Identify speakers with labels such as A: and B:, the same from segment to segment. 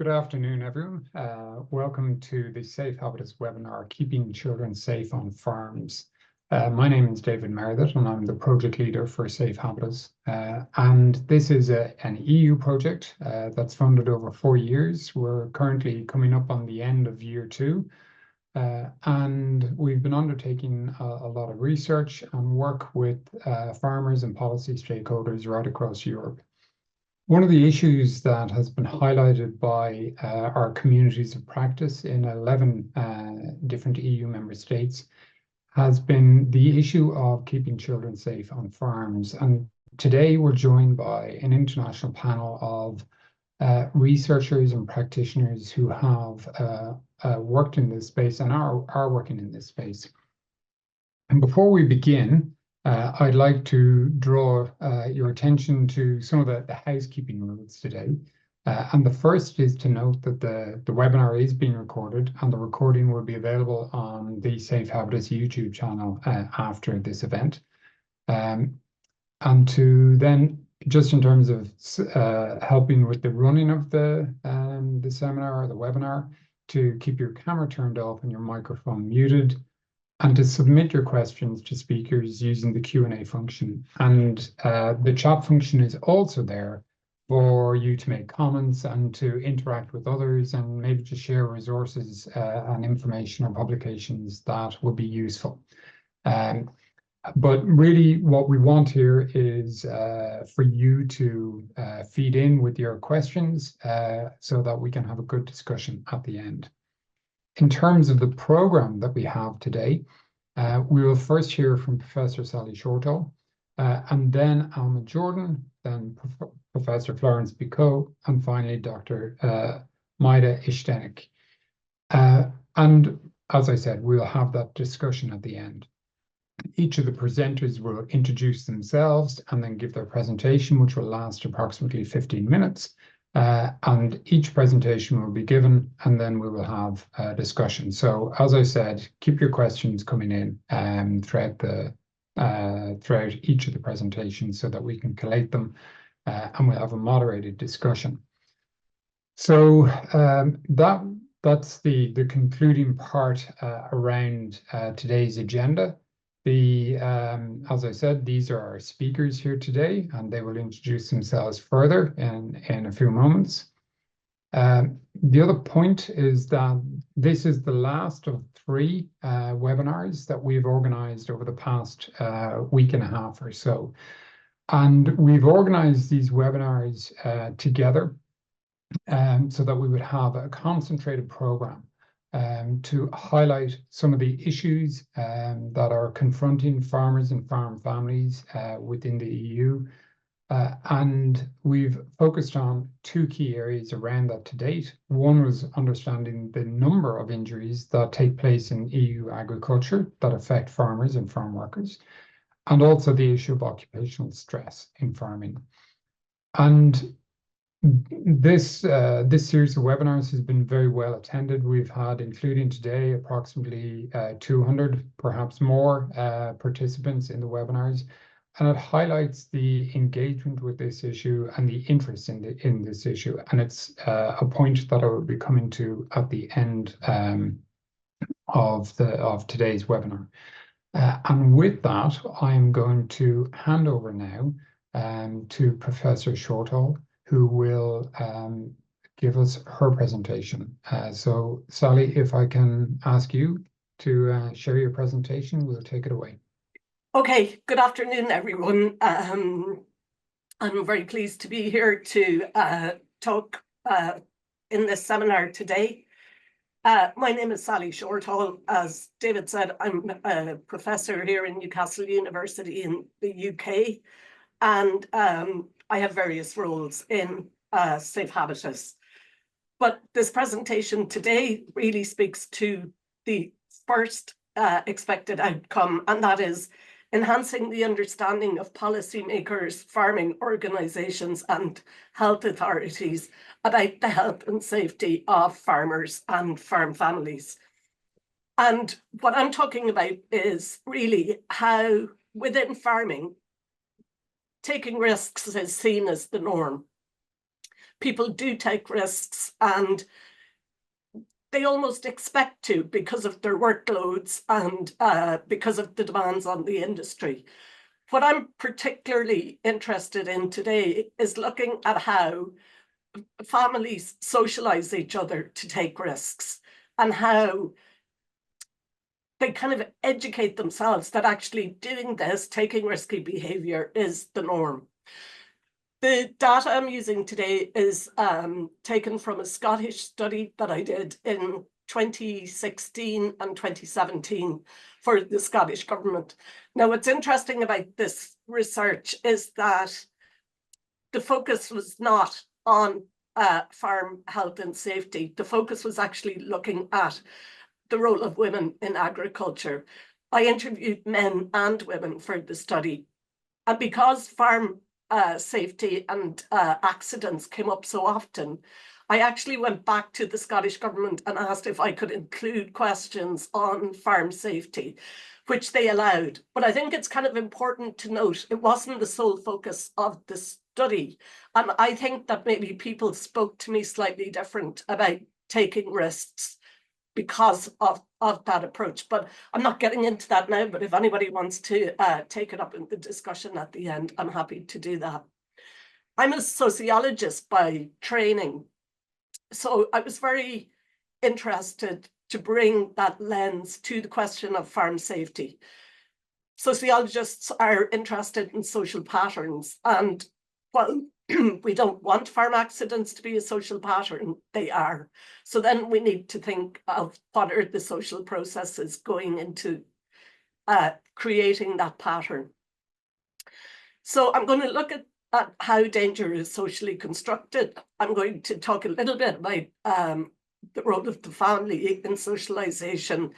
A: Good afternoon, everyone. Welcome to the SafeHabitus Webinar, Keeping Children Safe on Farms. My name is David Meredith, and I'm the project leader for SafeHabitus. And this is an EU project that's funded over 4 years. We're currently coming up on the end of year 2. And we've been undertaking a lot of research and work with farmers and policy stakeholders right across Europe. One of the issues that has been highlighted by our communities of practice in 11 different EU member states has been the issue of keeping children safe on farms. And today we're joined by an international panel of researchers and practitioners who have worked in this space and are working in this space. And before we begin, I'd like to draw your attention to some of the housekeeping rules today. And the first is to note that the webinar is being recorded, and the recording will be available on the SafeHabitus YouTube channel after this event. And to then, just in terms of helping with the running of the seminar or the webinar, to keep your camera turned off and your microphone muted, and to submit your questions to speakers using the Q&A function. And the chat function is also there for you to make comments and to interact with others and maybe to share resources and information or publications that will be useful. But really what we want here is for you to feed in with your questions so that we can have a good discussion at the end. In terms of the program that we have today, we will first hear from Professor Sally Shortall, and then Alma Jordan, then Professor Florence Bicot, and finally Dr. Maida Ishtanik. And as I said, we'll have that discussion at the end. Each of the presenters will introduce themselves and then give their presentation, which will last approximately 15 minutes. And each presentation will be given, and then we will have a discussion. So, as I said, keep your questions coming in throughout each of the presentations so that we can collate them, and we'll have a moderated discussion. So that's the concluding part around today's agenda. As I said, these are our speakers here today, and they will introduce themselves further in a few moments. The other point is that this is the last of 3 webinars that we've organized over the past week and a half or so. And we've organized these webinars together so that we would have a concentrated program to highlight some of the issues that are confronting farmers and farm families within the EU. And we've focused on 2 key areas around that to date. One was understanding the number of injuries that take place in EU agriculture that affect farmers and farm workers, and also the issue of occupational stress in farming. And this series of webinars has been very well attended. We've had, including today, approximately 200, perhaps more, participants in the webinars, and it highlights the engagement with this issue and the interest in this issue. And it's a point that I will be coming to at the end of today's webinar. And with that, I'm going to hand over now to Professor Shortall, who will give us her presentation. So Sally, if I can ask you to share your presentation, we'll take it away.
B: Okay, good afternoon, everyone. I'm very pleased to be here to talk in this seminar today. My name is Sally Shortall. As David said, I'm a professor here in Newcastle University in the UK, and I have various roles in SafeHabitus. But this presentation today really speaks to the first expected outcome, and that is enhancing the understanding of policymakers, farming organisations and health authorities about the health and safety of farmers and farm families. And what I'm talking about is really how within farming, taking risks is seen as the norm. people do take risks, and they almost expect to because of their workloads and because of the demands on the industry. What I'm particularly interested in today is looking at how families socialize each other to take risks, and how they kind of educate themselves that actually doing this, taking risky behavior, is the norm. The data I'm using today is taken from a Scottish study that I did in 2016 and 2017 for the Scottish government. Now, what's interesting about this research is that the focus was not on farm health and safety. The focus was actually looking at the role of women in agriculture. I interviewed men and women for the study. And because farm safety and accidents came up so often, I actually went back to the Scottish government and asked if I could include questions on farm safety, which they allowed. But I think it's kind of important to note it wasn't the sole focus of the study. And I think that maybe people spoke to me slightly different about taking risks because of that approach. But I'm not getting into that now, but if anybody wants to take it up in the discussion at the end, I'm happy to do that. I'm a sociologist by training, so I was very interested to bring that lens to the question of farm safety. Sociologists are interested in social patterns, and well, we don't want farm accidents to be a social pattern, they are. So then we need to think of what are the social processes going into creating that pattern. So I'm going to look at how danger is socially constructed. I'm going to talk a little bit about the role of the family in socialization,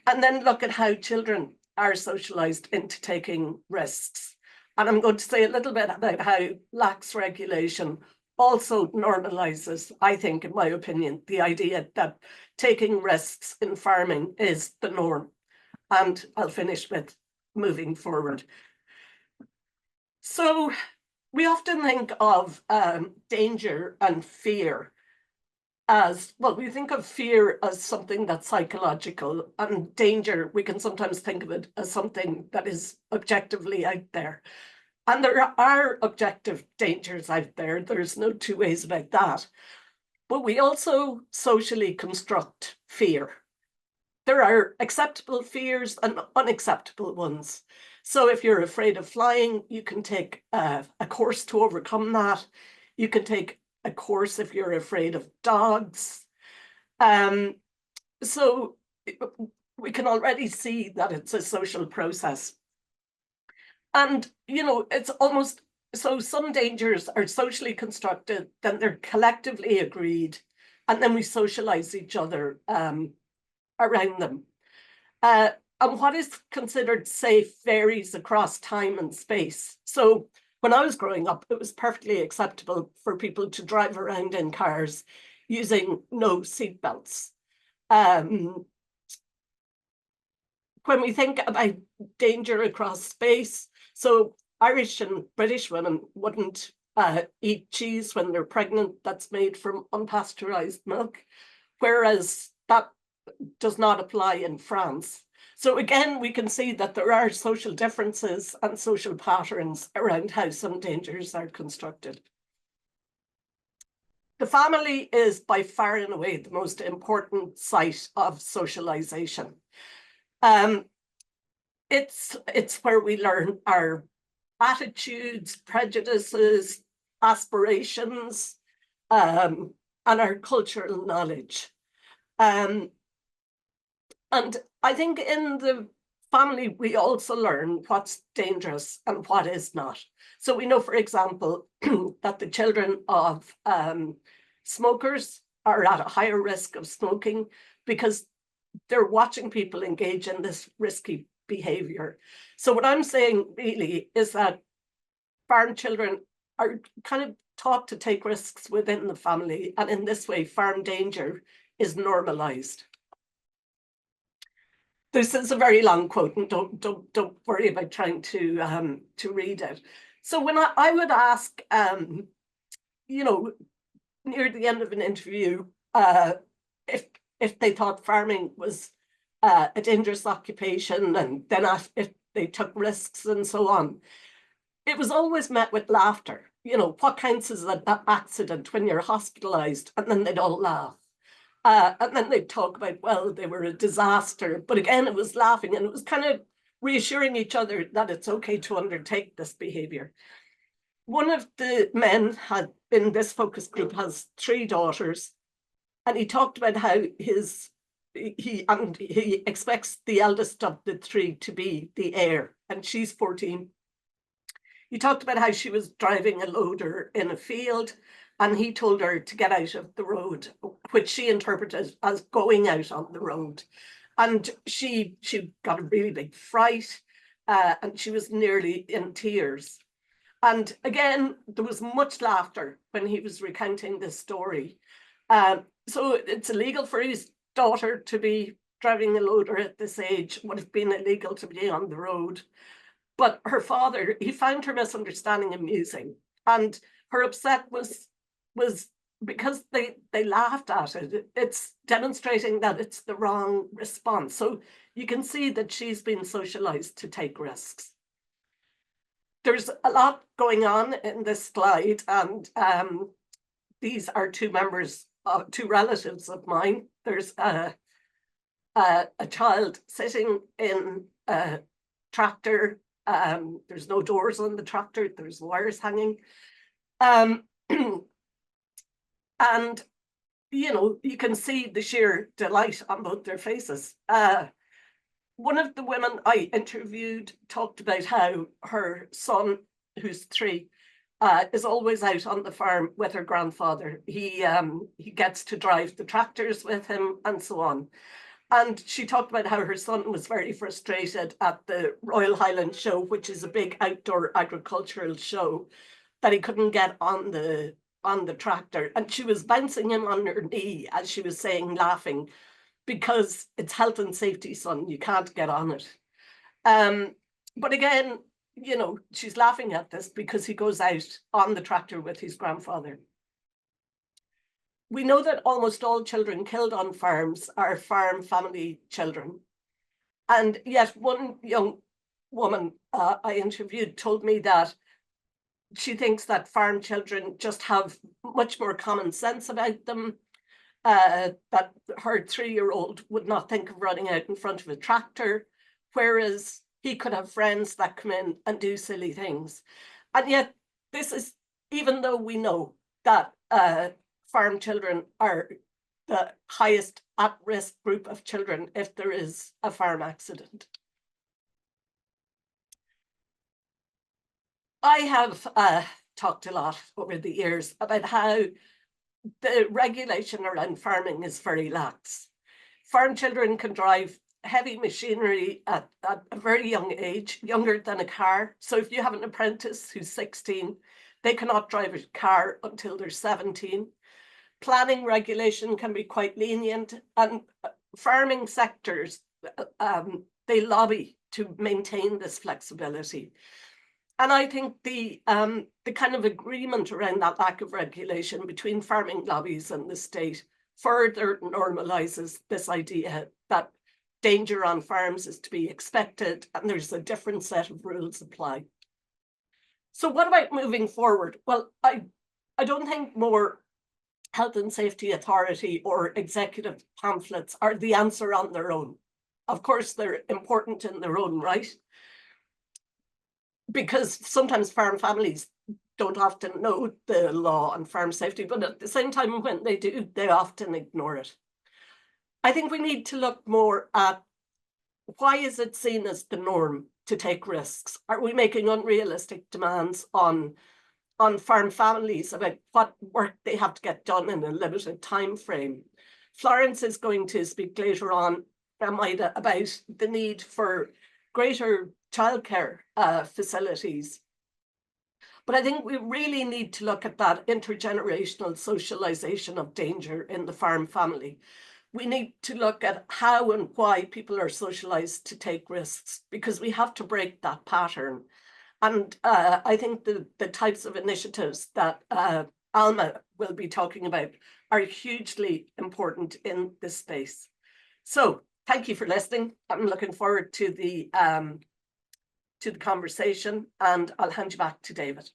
B: and then look at how children are socialized into taking risks. And I'm going to say a little bit about how lax regulation also normalizes, I think, in my opinion, the idea that taking risks in farming is the norm. And I'll finish with moving forward. So we often think of danger and fear as, well, we think of fear as something that's psychological, and danger, we can sometimes think of it as something that is objectively out there. And there are objective dangers out there. There's no two ways about that. But we also socially construct fear. There are acceptable fears and unacceptable ones. So if you're afraid of flying, you can take a course to overcome that. You can take a course if you're afraid of dogs. So we can already see that it's a social process. And, you know, it's almost, so some dangers are socially constructed, then they're collectively agreed, and then we socialize each other around them. And what is considered safe varies across time and space. So when I was growing up, it was perfectly acceptable for people to drive around in cars using no seatbelts. When we think about danger across space, so Irish and British women wouldn't eat cheese when they're pregnant that's made from unpasteurized milk, whereas that does not apply in France. So again, we can see that there are social differences and social patterns around how some dangers are constructed. The family is by far and away the most important site of socialization. It's where we learn our attitudes, prejudices, aspirations, and our cultural knowledge. And I think in the family, we also learn what's dangerous and what is not. So we know, for example, that the children of smokers are at a higher risk of smoking because they're watching people engage in this risky behavior. So what I'm saying really is that farm children are kind of taught to take risks within the family, and in this way, farm danger is normalized. This is a very long quote, and don't worry about trying to read it. So when I would ask, you know, near the end of an interview, if they thought farming was a dangerous occupation, and then if they took risks and so on, it was always met with laughter. You know, what counts as an accident when you're hospitalized? And then they'd all laugh. And then they'd talk about, well, they were a disaster. But again, it was laughing, and it was kind of reassuring each other that it's okay to undertake this behavior. One of the men in this focus group has 3 daughters, and he talked about how he expects the eldest of the 3 to be the heir, and she's 14. He talked about how she was driving a loader in a field, and he told her to get out of the road, which she interpreted as going out on the road. And she got a really big fright, and she was nearly in tears. And again, there was much laughter when he was recounting this story. So it's illegal for his daughter to be driving a loader at this age. Would have been illegal to be on the road. But her father, he found her misunderstanding amusing, and her upset was because they laughed at it. It's demonstrating that it's the wrong response. So you can see that she's been socialized to take risks. There's a lot going on in this slide, and these are 2 relatives of mine. There's a child sitting in a tractor. There's no doors on the tractor, there's wires hanging. And, you know, you can see the sheer delight on both their faces. One of the women I interviewed talked about how her son, who's 3, is always out on the farm with her grandfather. He gets to drive the tractors with him and so on. And she talked about how her son was very frustrated at the Royal Highland Show, which is a big outdoor agricultural show, that he couldn't get on the tractor. And she was bouncing him on her knee, as she was saying, laughing, because it's health and safety, son, you can't get on it. But again, you know, she's laughing at this because he goes out on the tractor with his grandfather. We know that almost all children killed on farms are farm family children. And yet one young woman I interviewed told me that she thinks that farm children just have much more common sense about them, that her 3-year-old would not think of running out in front of a tractor, whereas he could have friends that come in and do silly things. And yet this is, even though we know that farm children are the highest at-risk group of children if there is a farm accident. I have talked a lot over the years about how the regulation around farming is very lax. Farm children can drive heavy machinery at a very young age, younger than a car. So if you have an apprentice who's 16, they cannot drive a car until they're 17. Planning regulation can be quite lenient, and farming sectors, they lobby to maintain this flexibility. And I think the kind of agreement around that lack of regulation between farming lobbies and the state further normalizes this idea that danger on farms is to be expected, and there's a different set of rules apply. So what about moving forward? Well, I don't think more health and safety authority or executive pamphlets are the answer on their own. Of course, they're important in their own right, because sometimes farm families don't often know the law on farm safety, but at the same time, when they do, they often ignore it. I think we need to look more at, why is it seen as the norm to take risks? Are we making unrealistic demands on farm families about what work they have to get done in a limited time frame? Florence is going to speak later on, Amida, about the need for greater childcare facilities. But I think we really need to look at that intergenerational socialization of danger in the farm family. We need to look at how and why people are socialized to take risks, because we have to break that pattern. And I think the types of initiatives that Alma will be talking about are hugely important in this space. So thank you for listening. I'm looking forward to the conversation, and I'll hand you back to David.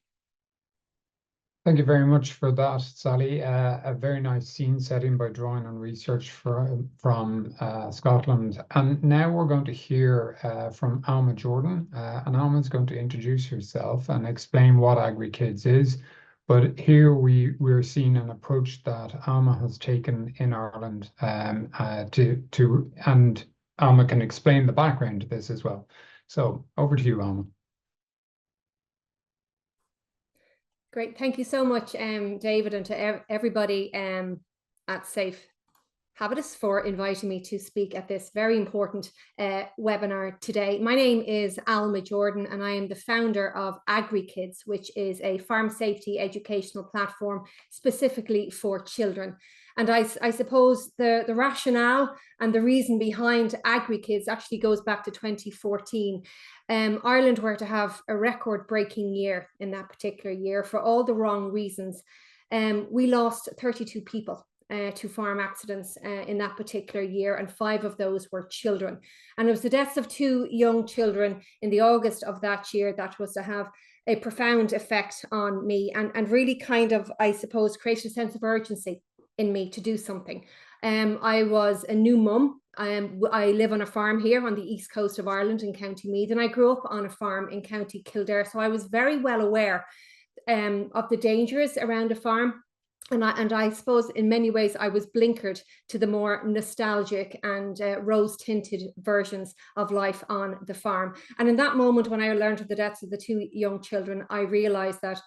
A: Thank you very much for that, Sally. A very nice scene setting by drawing on research from Scotland. And now we're going to hear from Alma Jordan. And Alma's going to introduce herself and explain what AgriKids is. But here we're seeing an approach that Alma has taken in Ireland and Alma can explain the background to this as well. So over to you, Alma.
C: Great. Thank you so much, David, and to everybody at SafeHabitus for inviting me to speak at this very important webinar today. My name is Alma Jordan, and I am the founder of AgriKids, which is a farm safety educational platform specifically for children. And I suppose the rationale and the reason behind AgriKids actually goes back to 2014. Ireland were to have a record-breaking year in that particular year for all the wrong reasons. We lost 32 people to farm accidents in that particular year, and 5 of those were children. And it was the deaths of 2 young children in the August of that year that was to have a profound effect on me and really kind of, I suppose, create a sense of urgency in me to do something. I was a new mum. I live on a farm here on the east coast of Ireland in County Meath, and I grew up on a farm in County Kildare. So I was very well aware of the dangers around a farm. And I suppose in many ways I was blinkered to the more nostalgic and rose-tinted versions of life on the farm. And in that moment, when I learned of the deaths of the 2 young children, I realized that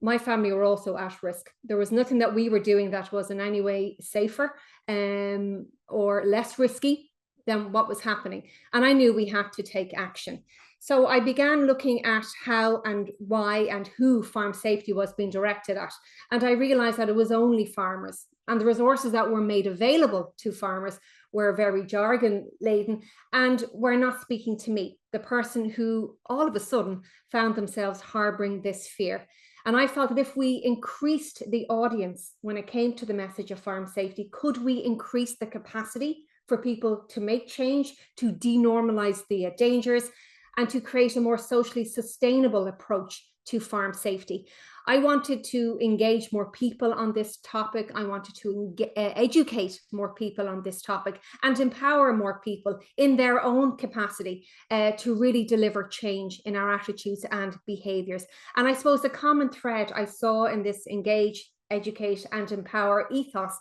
C: my family were also at risk. There was nothing that we were doing that was in any way safer or less risky than what was happening. And I knew we had to take action. So I began looking at how and why and who farm safety was being directed at. And I realized that it was only farmers, and the resources that were made available to farmers were very jargon laden and were not speaking to me, the person who all of a sudden found themselves harboring this fear. And I felt that if we increased the audience when it came to the message of farm safety, could we increase the capacity for people to make change, to denormalize the dangers, and to create a more socially sustainable approach to farm safety? I wanted to engage more people on this topic. I wanted to educate more people on this topic and empower more people in their own capacity to really deliver change in our attitudes and behaviours. And I suppose the common thread I saw in this engage, educate and empower ethos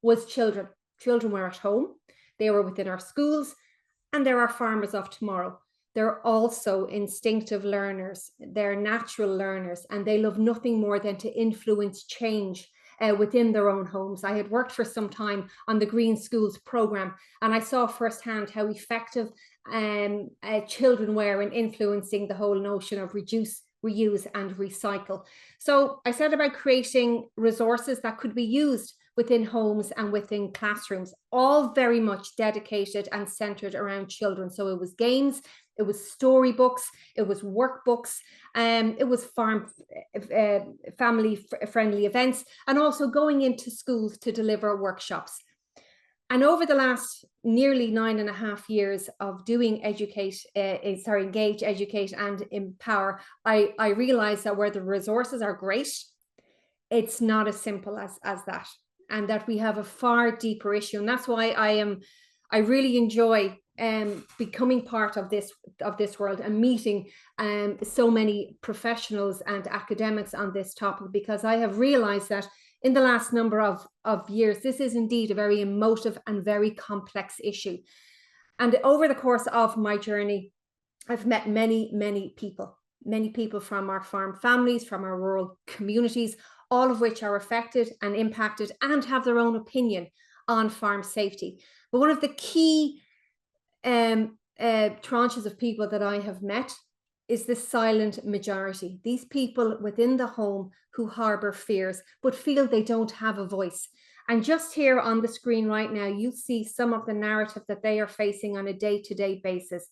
C: was children. Children were at home, they were within our schools, and they're our farmers of tomorrow. They're also instinctive learners, they're natural learners, and they love nothing more than to influence change within their own homes. I had worked for some time on the Green Schools programme, and I saw firsthand how effective children were in influencing the whole notion of reduce, reuse and recycle. So I set about creating resources that could be used within homes and within classrooms, all very much dedicated and centered around children. So it was games, it was storybooks, it was workbooks, it was family-friendly events, and also going into schools to deliver workshops. And over the last nearly 9.5 years of doing engage, educate and empower, I realized that where the resources are great, it's not as simple as that, and that we have a far deeper issue. And that's why I really enjoy becoming part of this world and meeting so many professionals and academics on this topic, because I have realized that in the last number of years, this is indeed a very emotive and very complex issue. And over the course of my journey, I've met many people from our farm families, from our rural communities, all of which are affected and impacted and have their own opinion on farm safety. But one of the key tranches of people that I have met is the silent majority. These people within the home who harbor fears, but feel they don't have a voice. And just here on the screen right now, you see some of the narrative that they are facing on a day-to-day basis.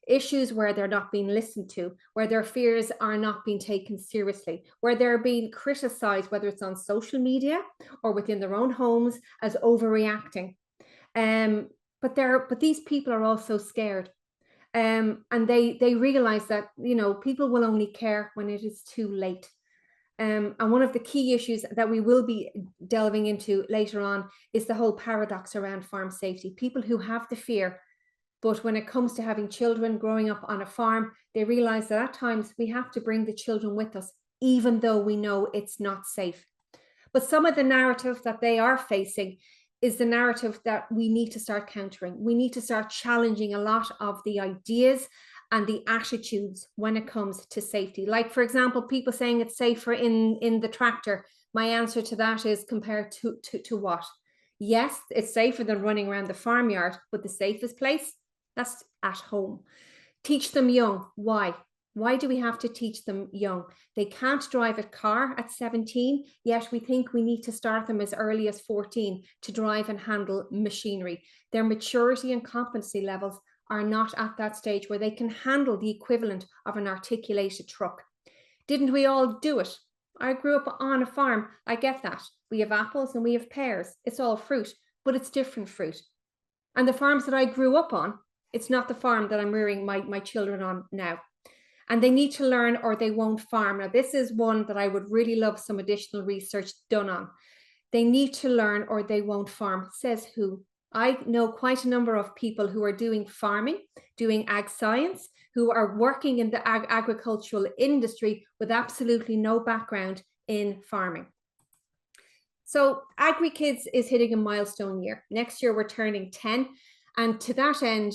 C: issues where they're not being listened to, where their fears are not being taken seriously, where they're being criticized, whether it's on social media or within their own homes, as overreacting. But these people are also scared. And they realize that, you know, people will only care when it is too late. And one of the key issues that we will be delving into later on is the whole paradox around farm safety. People who have the fear, but when it comes to having children growing up on a farm, they realize that at times we have to bring the children with us, even though we know it's not safe. But some of the narrative that they are facing is the narrative that we need to start countering. We need to start challenging a lot of the ideas and the attitudes when it comes to safety. Like, for example, people saying it's safer in the tractor. My answer to that is compared to what? Yes, it's safer than running around the farmyard, but the safest place, that's at home. Teach them young. Why? Why do we have to teach them young? They can't drive a car at 17, yet we think we need to start them as early as 14 to drive and handle machinery. Their maturity and competency levels are not at that stage where they can handle the equivalent of an articulated truck. Didn't we all do it? I grew up on a farm. I get that. We have apples and we have pears. It's all fruit, but it's different fruit. And the farms that I grew up on, it's not the farm that I'm rearing my children on now. And they need to learn or they won't farm. Now, this is one that I would really love some additional research done on. They need to learn or they won't farm. Says who? I know quite a number of people who are doing farming, doing ag science, who are working in the agricultural industry with absolutely no background in farming. So AgriKids is hitting a milestone year. Next year, we're turning 10. And to that end,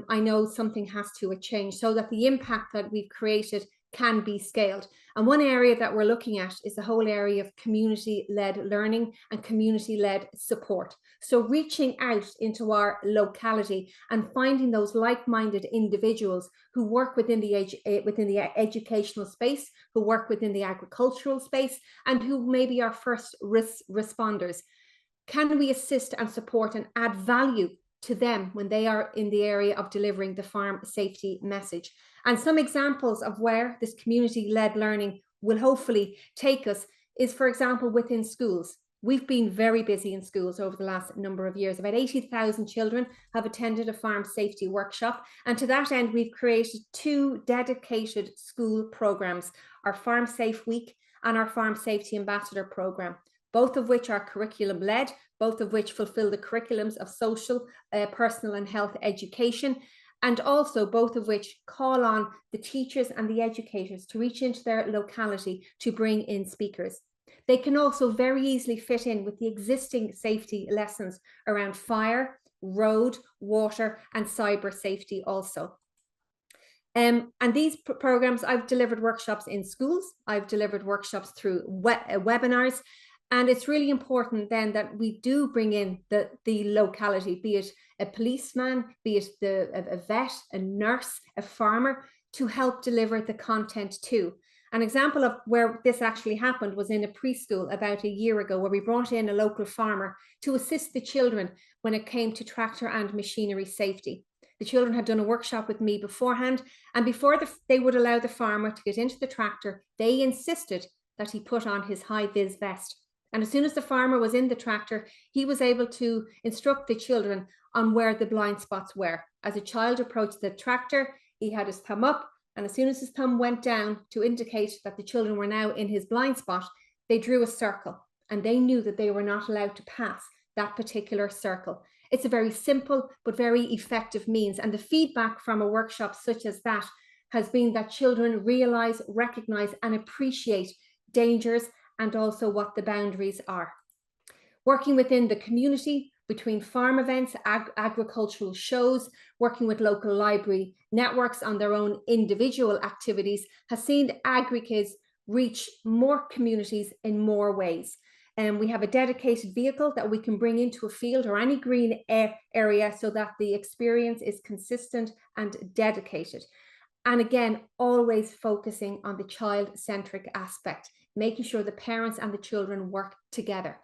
C: I know something has to change so that the impact that we've created can be scaled. And one area that we're looking at is the whole area of community-led learning and community-led support. So reaching out into our locality and finding those like-minded individuals who work within the educational space, who work within the agricultural space, and who may be our first responders. Can we assist and support and add value to them when they are in the area of delivering the farm safety message? And some examples of where this community-led learning will hopefully take us is, for example, within schools. We've been very busy in schools over the last number of years. About 80,000 children have attended a farm safety workshop. And to that end, we've created 2 dedicated school programs, our Farm Safe Week and our Farm Safety Ambassador program, both of which are curriculum-led, both of which fulfill the curriculums of social, personal and health education, and also both of which call on the teachers and the educators to reach into their locality to bring in speakers. They can also very easily fit in with the existing safety lessons around fire, road, water, and cyber safety also. And these programs, I've delivered workshops in schools, I've delivered workshops through webinars. And it's really important then that we do bring in the locality, be it a policeman, be it a vet, a nurse, a farmer, to help deliver the content too. An example of where this actually happened was in a preschool about a year ago, where we brought in a local farmer to assist the children when it came to tractor and machinery safety. The children had done a workshop with me beforehand, and before they would allow the farmer to get into the tractor, they insisted that he put on his high-vis vest. And as soon as the farmer was in the tractor, he was able to instruct the children on where the blind spots were. As a child approached the tractor, he had his thumb up, and as soon as his thumb went down to indicate that the children were now in his blind spot, they drew a circle, and they knew that they were not allowed to pass that particular circle. It's a very simple but very effective means, and the feedback from a workshop such as that has been that children realize, recognize, and appreciate dangers and also what the boundaries are. Working within the community, between farm events, agricultural shows, working with local library networks on their own individual activities has seen AgriKids reach more communities in more ways. And we have a dedicated vehicle that we can bring into a field or any green area so that the experience is consistent and dedicated. And again, always focusing on the child-centric aspect, making sure the parents and the children work together.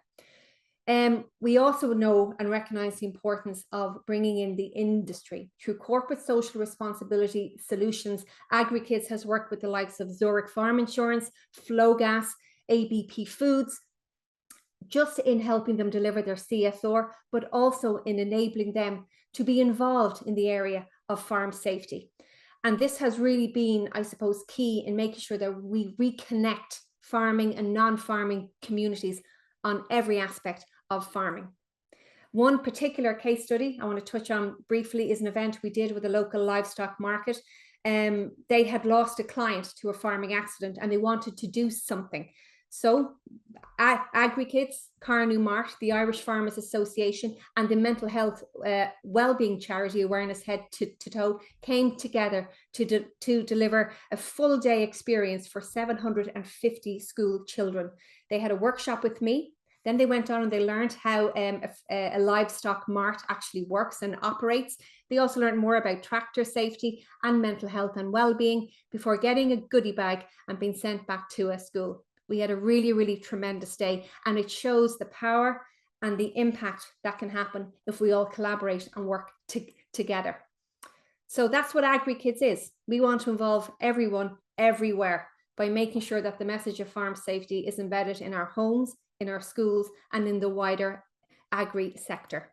C: We also know and recognize the importance of bringing in the industry through corporate social responsibility solutions. AgriKids has worked with the likes of Zurich Farm Insurance, Flowgas, ABP Foods, just in helping them deliver their CSR, but also in enabling them to be involved in the area of farm safety. And this has really been, I suppose, key in making sure that we reconnect farming and non-farming communities on every aspect of farming. One particular case study I want to touch on briefly is an event we did with a local livestock market. They had lost a client to a farming accident and they wanted to do something. So AgriKids, Carnew Mart, the Irish Farmers Association and the Mental Health Wellbeing Charity Awareness Head to Toe came together to deliver a full day experience for 750 school children. They had a workshop with me. Then they went on and they learned how a livestock mart actually works and operates. They also learned more about tractor safety and mental health and well-being before getting a goodie bag and being sent back to a school. We had a really, really tremendous day, and it shows the power and the impact that can happen if we all collaborate and work together. So that's what AgriKids is. We want to involve everyone, everywhere, by making sure that the message of farm safety is embedded in our homes, in our schools, and in the wider agri sector.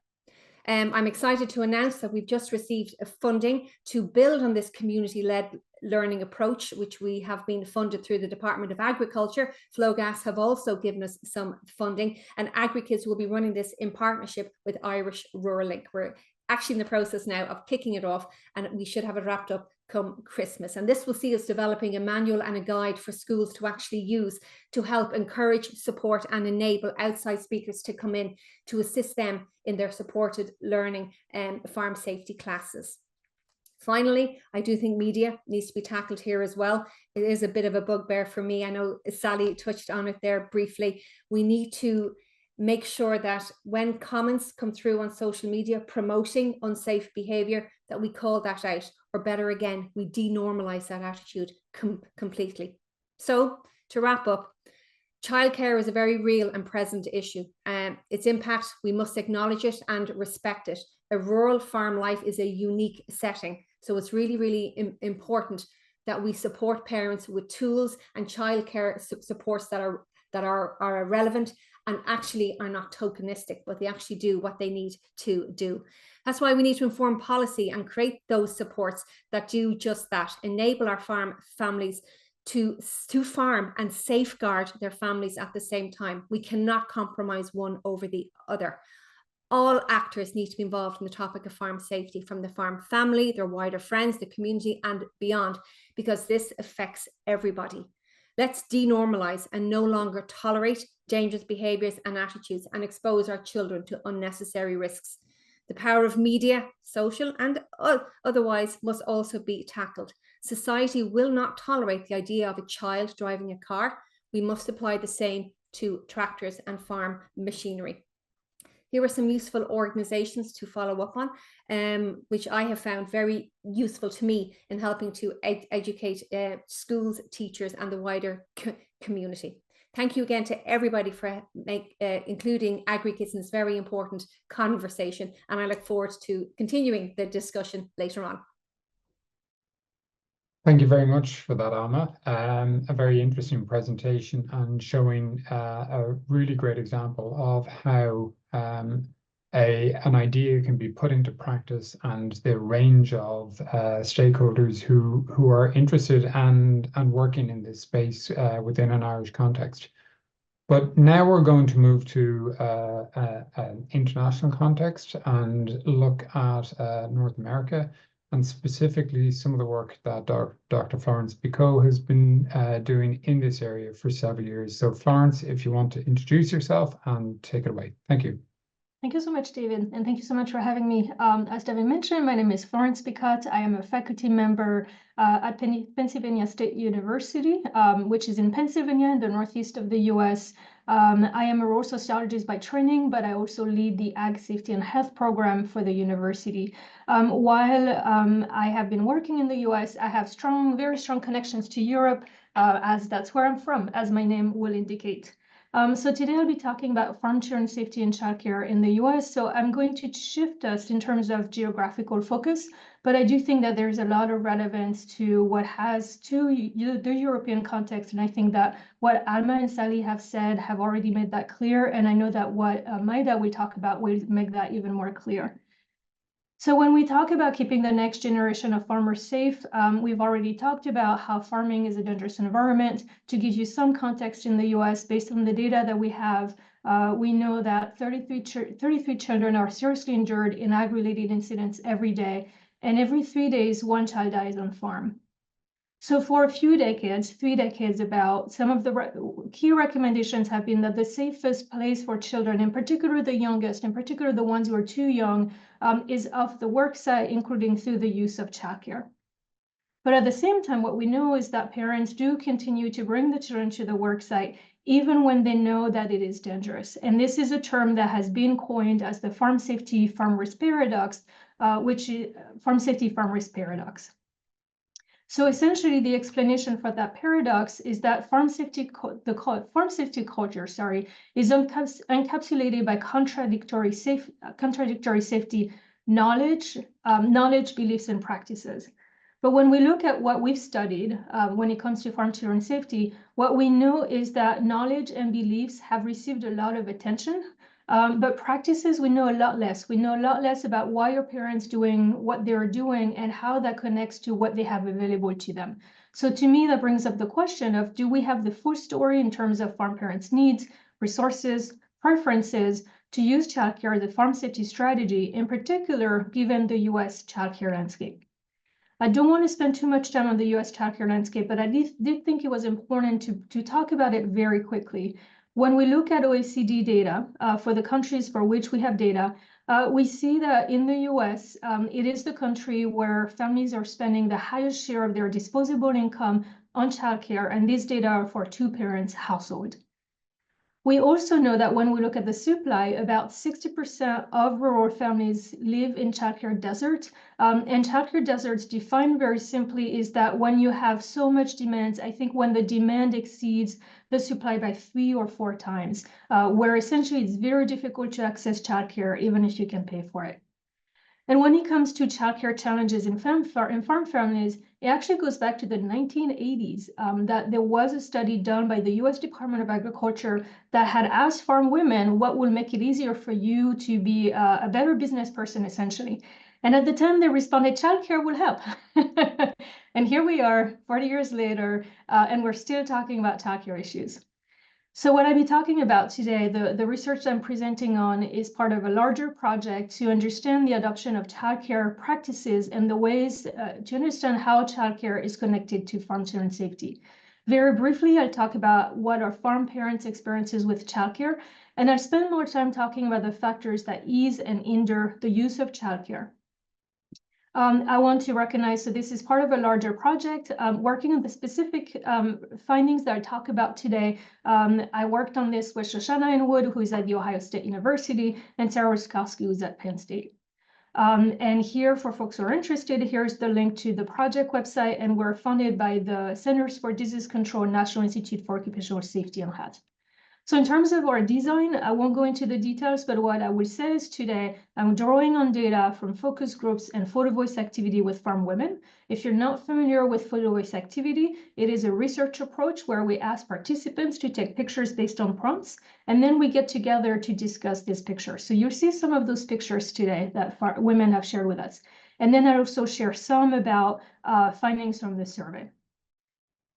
C: I'm excited to announce that we've just received funding to build on this community-led learning approach, which we have been funded through the Department of Agriculture. Flowgas have also given us some funding, and AgriKids will be running this in partnership with Irish Rural Link. We're actually in the process now of kicking it off, and we should have it wrapped up come Christmas. And this will see us developing a manual and a guide for schools to actually use to help encourage, support and enable outside speakers to come in to assist them in their supported learning and farm safety classes. Finally, I do think media needs to be tackled here as well. It is a bit of a bugbear for me. I know Sally touched on it there briefly. We need to make sure that when comments come through on social media promoting unsafe behavior, that we call that out, or better again, we denormalize that attitude completely. So to wrap up, childcare is a very real and present issue. Its impact, we must acknowledge it and respect it. A rural farm life is a unique setting. So it's really, really important that we support parents with tools and childcare supports that are relevant and actually are not tokenistic, but they actually do what they need to do. That's why we need to inform policy and create those supports that do just that, enable our farm families to farm and safeguard their families at the same time. We cannot compromise one over the other. All actors need to be involved in the topic of farm safety, from the farm family, their wider friends, the community and beyond, because this affects everybody. Let's denormalize and no longer tolerate dangerous behaviors and attitudes and expose our children to unnecessary risks. The power of media, social and otherwise, must also be tackled. Society will not tolerate the idea of a child driving a car. We must apply the same to tractors and farm machinery. Here are some useful organizations to follow up on, which I have found very useful to me in helping to educate schools, teachers, and the wider community. Thank you again to everybody for including AgriKids in this very important conversation, and I look forward to continuing the discussion later on.
A: Thank you very much for that, Alma. A very interesting presentation and showing a really great example of how an idea can be put into practice and the range of stakeholders who are interested and working in this space within an Irish context. But now we're going to move to an international context and look at North America, and specifically some of the work that Dr. Florence Picot has been doing in this area for several years. So Florence, if you want to introduce yourself and take it away. Thank you.
D: Thank you so much, David, and thank you so much for having me. As David mentioned, my name is Florence Picot. I am a faculty member at Pennsylvania State University, which is in Pennsylvania in the northeast of the US. I am a rural sociologist by training, but I also lead the Ag Safety and Health program for the university. While I have been working in the US, I have very strong connections to Europe, as that's where I'm from, as my name will indicate. So today I'll be talking about farm children safety and childcare in the US. So I'm going to shift us in terms of geographical focus, but I do think that there's a lot of relevance to what has to the European context. And I think that what Alma and Sally have said have already made that clear. And I know that what Maida will talk about will make that even more clear. So when we talk about keeping the next generation of farmers safe, we've already talked about how farming is a dangerous environment. To give you some context in the US, based on the data that we have, we know that 33 children are seriously injured in ag-related incidents every day, and every 3 days, one child dies on farm. So for a few decades, 3 decades about, some of the key recommendations have been that the safest place for children, in particular the youngest, in particular the ones who are too young, is off the work site, including through the use of childcare. But at the same time, what we know is that parents do continue to bring the children to the work site, even when they know that it is dangerous. And this is a term that has been coined as the farm safety farm risk paradox, which is farm safety farm risk paradox. So essentially, the explanation for that paradox is that farm safety culture, is encapsulated by contradictory safety knowledge, beliefs, and practices. But when we look at what we've studied when it comes to farm children safety, what we know is that knowledge and beliefs have received a lot of attention. But practices, we know a lot less. We know a lot less about why are parents doing what they're doing and how that connects to what they have available to them. So to me, that brings up the question of, do we have the full story in terms of farm parents' needs, resources, preferences to use childcare as a farm safety strategy, in particular, given the US childcare landscape? I don't want to spend too much time on the US childcare landscape, but I did think it was important to talk about it very quickly. When we look at OECD data for the countries for which we have data, we see that in the US, it is the country where families are spending the highest share of their disposable income on childcare, and these data are for 2 parents household. We also know that when we look at the supply, about 60% of rural families live in childcare deserts. And childcare deserts, defined very simply, is that when you have so much demand, I think when the demand exceeds the supply by 3 or 4 times, where essentially it's very difficult to access childcare, even if you can pay for it. And when it comes to childcare challenges in farm families, it actually goes back to the 1980s, that there was a study done by the US Department of Agriculture that had asked farm women what will make it easier for you to be a better business person, essentially. And at the time they responded, childcare will help. And here we are 40 years later, and we're still talking about childcare issues. So what I'll be talking about today, the research I'm presenting on, is part of a larger project to understand the adoption of childcare practices and the ways to understand how childcare is connected to farm children safety. Very briefly, I'll talk about what are farm parents' experiences with childcare, and I'll spend more time talking about the factors that ease and hinder the use of childcare. I want to recognize, so this is part of a larger project, working on the specific findings that I talk about today. I worked on this with Shoshana Inwood, who is at The Ohio State University, and Sarah Ruskowski, who's at Penn State. And here, for folks who are interested, here's the link to the project website, and we're funded by the Centers for Disease Control, National Institute for Occupational Safety and Health. So in terms of our design, I won't go into the details, but what I will say is today, I'm drawing on data from focus groups and photo voice activity with farm women. If you're not familiar with photo voice activity, it is a research approach where we ask participants to take pictures based on prompts, and then we get together to discuss these pictures. So you'll see some of those pictures today that women have shared with us. And then I also share some about findings from the survey.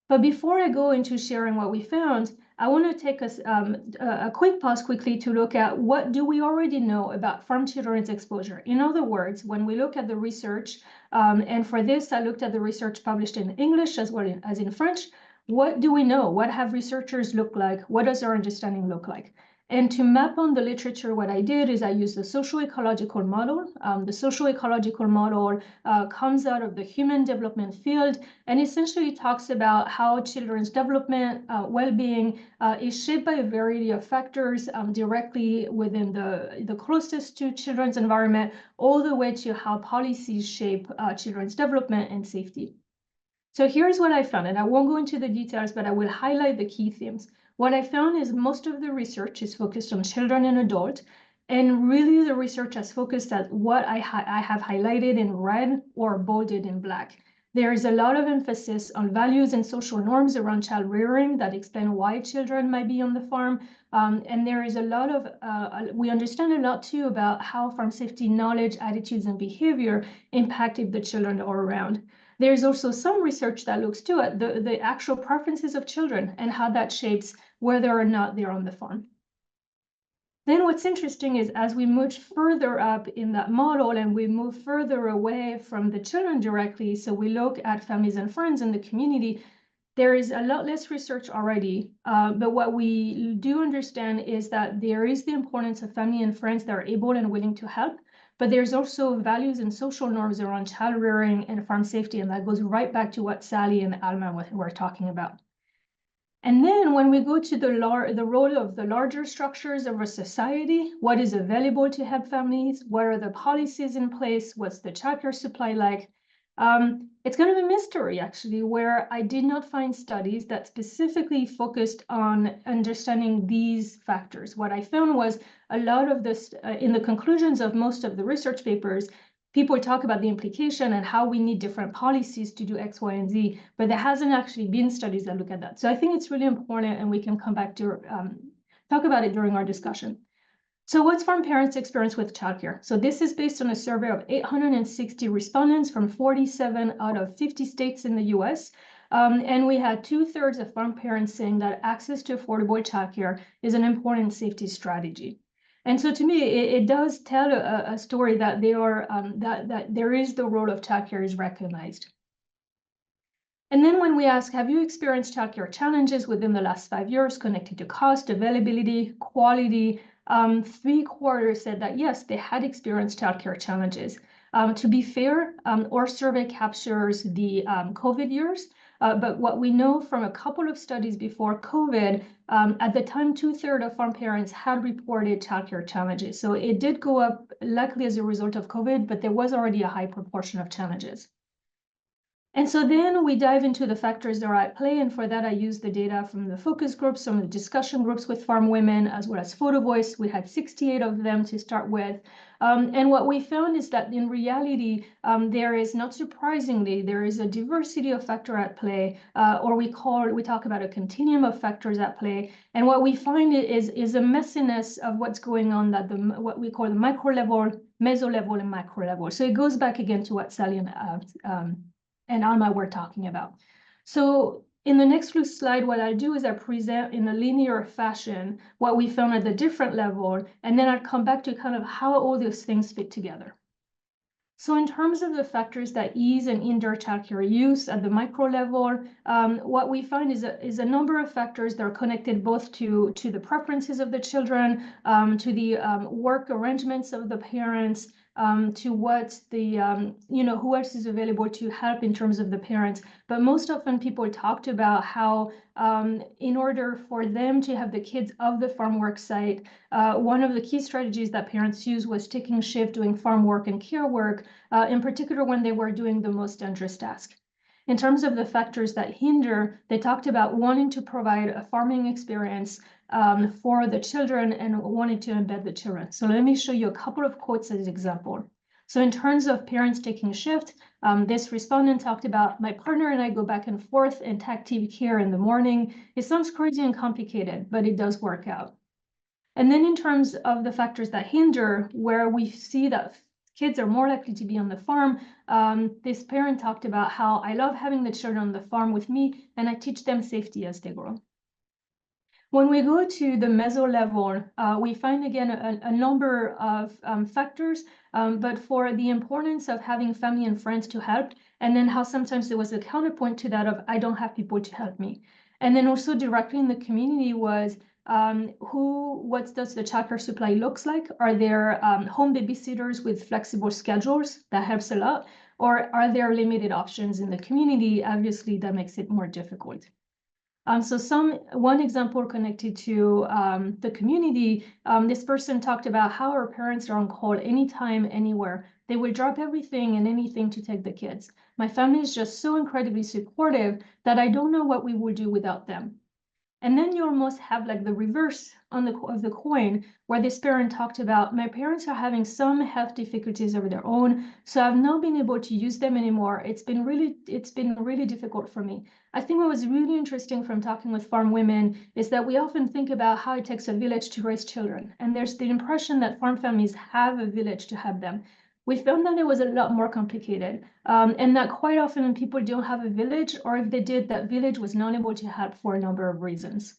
D: But before I go into sharing what we found, I want to take a quick pause quickly to look at what do we already know about farm children's exposure. In other words, when we look at the research, and for this, I looked at the research published in English as well as in French. What do we know? What have researchers looked like? What does our understanding look like? And to map on the literature, what I did is I used the social ecological model. The social ecological model comes out of the human development field and essentially talks about how children's development, well-being is shaped by a variety of factors directly within the closest to children's environment, all the way to how policies shape children's development and safety. So here's what I found, and I won't go into the details, but I will highlight the key themes. What I found is most of the research is focused on children and adults, and really the research has focused at what I have highlighted in red or bolded in black. There is a lot of emphasis on values and social norms around child rearing that explain why children might be on the farm. And there is a lot of, we understand a lot too about how farm safety knowledge, attitudes, and behavior impacted the children all around. There's also some research that looks too at the actual preferences of children and how that shapes whether or not they're on the farm. Then what's interesting is as we move further up in that model and we move further away from the children directly, so we look at families and friends in the community, there is a lot less research already, but what we do understand is that there is the importance of family and friends that are able and willing to help, but there's also values and social norms around child rearing and farm safety, and that goes right back to what Sally and Alma were talking about. And then when we go to the role of the larger structures of a society, what is available to help families? What are the policies in place? What's the childcare supply like? It's kind of a mystery, actually, where I did not find studies that specifically focused on understanding these factors. What I found was a lot of this, in the conclusions of most of the research papers, people talk about the implication and how we need different policies to do X, Y, and Z, but there hasn't actually been studies that look at that. So I think it's really important, and we can come back to talk about it during our discussion. So what's farm parents' experience with childcare? So this is based on a survey of 860 respondents from 47 out of 50 states in the US. And we had 2/3 of farm parents saying that access to affordable childcare is an important safety strategy. And so to me, it does tell a story that they are that there is the role of childcare is recognized. And then when we ask, have you experienced childcare challenges within the last 5 years connected to cost, availability, quality? 3/4 said that yes, they had experienced childcare challenges. To be fair, our survey captures the COVID years. But what we know from a couple of studies before COVID, at the time, 2/3 of farm parents had reported childcare challenges. So it did go up likely as a result of COVID, but there was already a high proportion of challenges. And so then we dive into the factors that are at play. And for that, I use the data from the focus groups, some of the discussion groups with farm women, as well as Photo Voice. We had 68 of them to start with. And what we found is that in reality, there is, not surprisingly, there is a diversity of factor at play, or we talk about a continuum of factors at play. And what we find is a messiness of what's going on at what we call the micro level, meso level, and macro level. So it goes back again to what Sally and Alma were talking about. So in the next few slides, what I'll do is I present in a linear fashion what we found at the different level, and then I'll come back to kind of how all those things fit together. So in terms of the factors that ease and hinder childcare use at the micro level, what we find is a number of factors that are connected both to the preferences of the children, to the work arrangements of the parents, to what the, who else is available to help in terms of the parents. But most often people talked about how in order for them to have the kids of the farm work site, one of the key strategies that parents used was taking shift, doing farm work and care work, in particular when they were doing the most dangerous task. In terms of the factors that hinder, they talked about wanting to provide a farming experience for the children and wanting to embed the children. So let me show you a couple of quotes as an example. So in terms of parents taking shift, this respondent talked about, my partner and I go back and forth and tag team care in the morning. It sounds crazy and complicated, but it does work out. And then in terms of the factors that hinder, where we see that kids are more likely to be on the farm, this parent talked about how I love having the children on the farm with me and I teach them safety as they grow. When we go to the meso level, we find again a number of factors, but for the importance of having family and friends to help, and then how sometimes there was a counterpoint to that of I don't have people to help me. And then also directly in the community was what does the childcare supply looks like? Are there home babysitters with flexible schedules? That helps a lot. Or are there limited options in the community? Obviously, that makes it more difficult. One example connected to the community, this person talked about how our parents are on call anytime, anywhere. They will drop everything and anything to take the kids. My family is just so incredibly supportive that I don't know what we would do without them. And then you almost have like the reverse of the coin, where this parent talked about, my parents are having some health difficulties of their own, so I've not been able to use them anymore. It's been really difficult for me. I think what was really interesting from talking with farm women is that we often think about how it takes a village to raise children. And there's the impression that farm families have a village to have them. We found that it was a lot more complicated, and that quite often people don't have a village, or if they did, that village was not able to help for a number of reasons.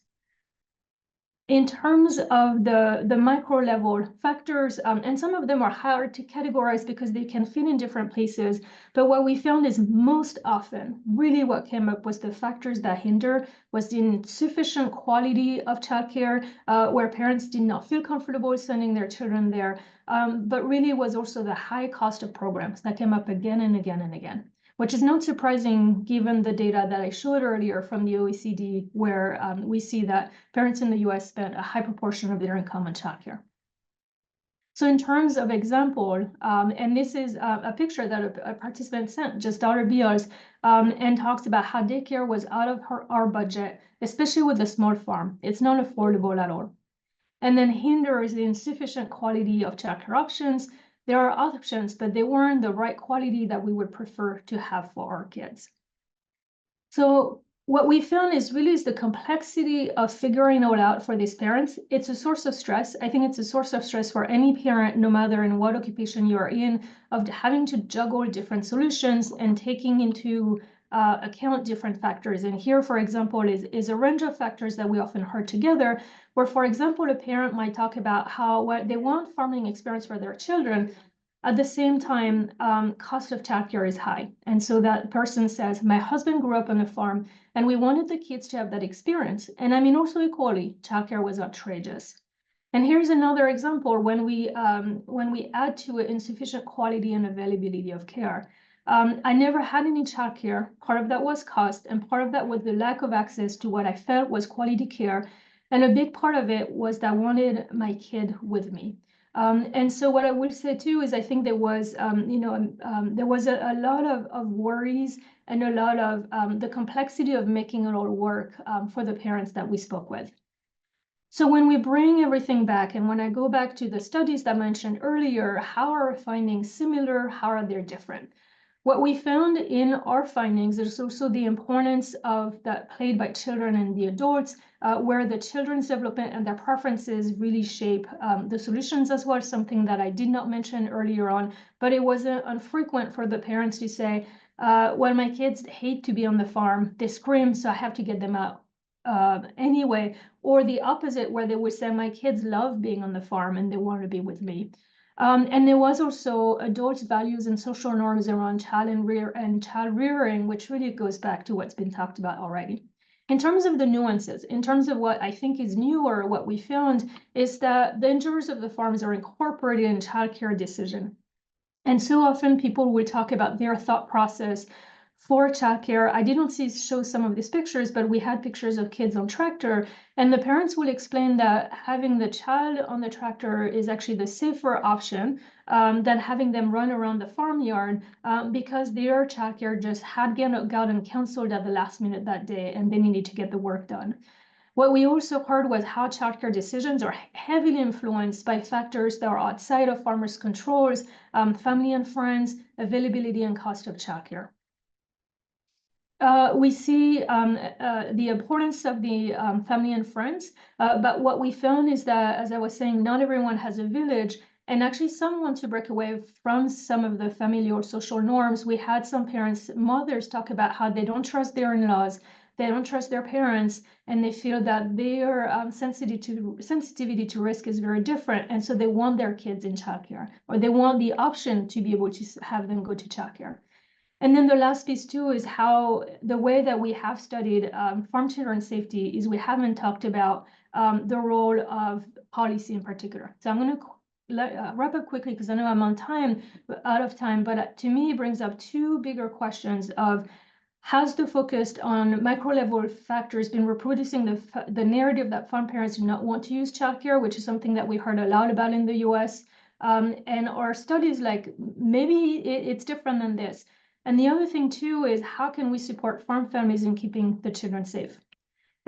D: In terms of the micro level factors, and some of them are hard to categorize because they can fit in different places, but what we found is most often, really what came up was the factors that hinder was the insufficient quality of childcare, where parents did not feel comfortable sending their children there, but really was also the high cost of programs that came up again and again and again, which is not surprising given the data that I showed earlier from the OECD, where we see that parents in the US spend a high proportion of their income on childcare. So in terms of example, and this is a picture that a participant sent, just Dr. Beals, and talks about how daycare was out of our budget, especially with a small farm. It's not affordable at all. And then hinders the insufficient quality of childcare options. There are options, but they weren't the right quality that we would prefer to have for our kids. So what we found is really the complexity of figuring it out for these parents. It's a source of stress. I think it's a source of stress for any parent, no matter in what occupation you are in, of having to juggle different solutions and taking into account different factors. And here, for example, is a range of factors that we often heard together, where, for example, a parent might talk about how what they want farming experience for their children. At the same time, cost of childcare is high. And so that person says, my husband grew up on a farm and we wanted the kids to have that experience. And I mean, also equally, childcare was outrageous. And here's another example when we add to it insufficient quality and availability of care. I never had any childcare. Part of that was cost, and part of that was the lack of access to what I felt was quality care. And a big part of it was that I wanted my kid with me. And so what I would say too is I think there was, there was a lot of worries and a lot of the complexity of making it all work for the parents that we spoke with. So when we bring everything back, and when I go back to the studies that I mentioned earlier, how are our findings similar? How are they different? What we found in our findings is also the importance of that played by children and the adults, where the children's development and their preferences really shape the solutions as well, something that I did not mention earlier on, but it wasn't infrequent for the parents to say, well, my kids hate to be on the farm, they scream, so I have to get them out anyway, or the opposite, where they would say, my kids love being on the farm and they want to be with me. And there was also adults' values and social norms around child rearing, which really goes back to what's been talked about already. In terms of the nuances, in terms of what I think is new or what we found is that the injuries of the farms are incorporated in childcare decision. And so often people will talk about their thought process for childcare. I didn't show some of these pictures, but we had pictures of kids on tractor, and the parents will explain that having the child on the tractor is actually the safer option than having them run around the farmyard because their childcare just had gotten canceled at the last minute that day, and they needed to get the work done. What we also heard was how childcare decisions are heavily influenced by factors that are outside of farmers' controls, family and friends, availability and cost of childcare. We see the importance of the family and friends, but what we found is that, as I was saying, not everyone has a village, and actually some want to break away from some of the family or social norms. We had some parents, mothers, talk about how they don't trust their in-laws, they don't trust their parents, and they feel that their sensitivity to risk is very different, and so they want their kids in childcare, or they want the option to be able to have them go to childcare. And then the last piece too is how the way that we have studied farm children safety is we haven't talked about the role of policy in particular. So I'm going to wrap up quickly because I know I'm out of time, but to me it brings up two bigger questions of has the focus on micro level factors been reproducing the narrative that farm parents do not want to use childcare, which is something that we heard a lot about in the US, and our studies like maybe it's different than this. And the other thing too is how can we support farm families in keeping the children safe?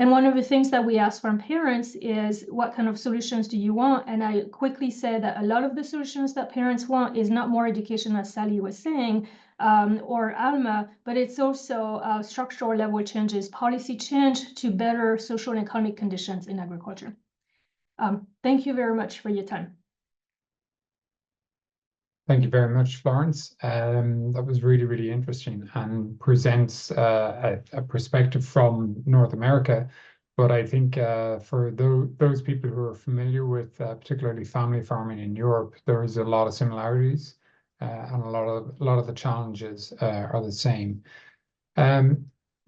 D: And one of the things that we ask from parents is, what kind of solutions do you want? And I quickly said that a lot of the solutions that parents want is not more education, as Sally was saying, or Alma, but it's also structural level changes, policy change to better social and economic conditions in agriculture. Thank you very much for your time.
A: Thank you very much, Florence. That was really, really interesting and presents a perspective from North America. But I think for those people who are familiar with particularly family farming in Europe, there is a lot of similarities and a lot of the challenges are the same.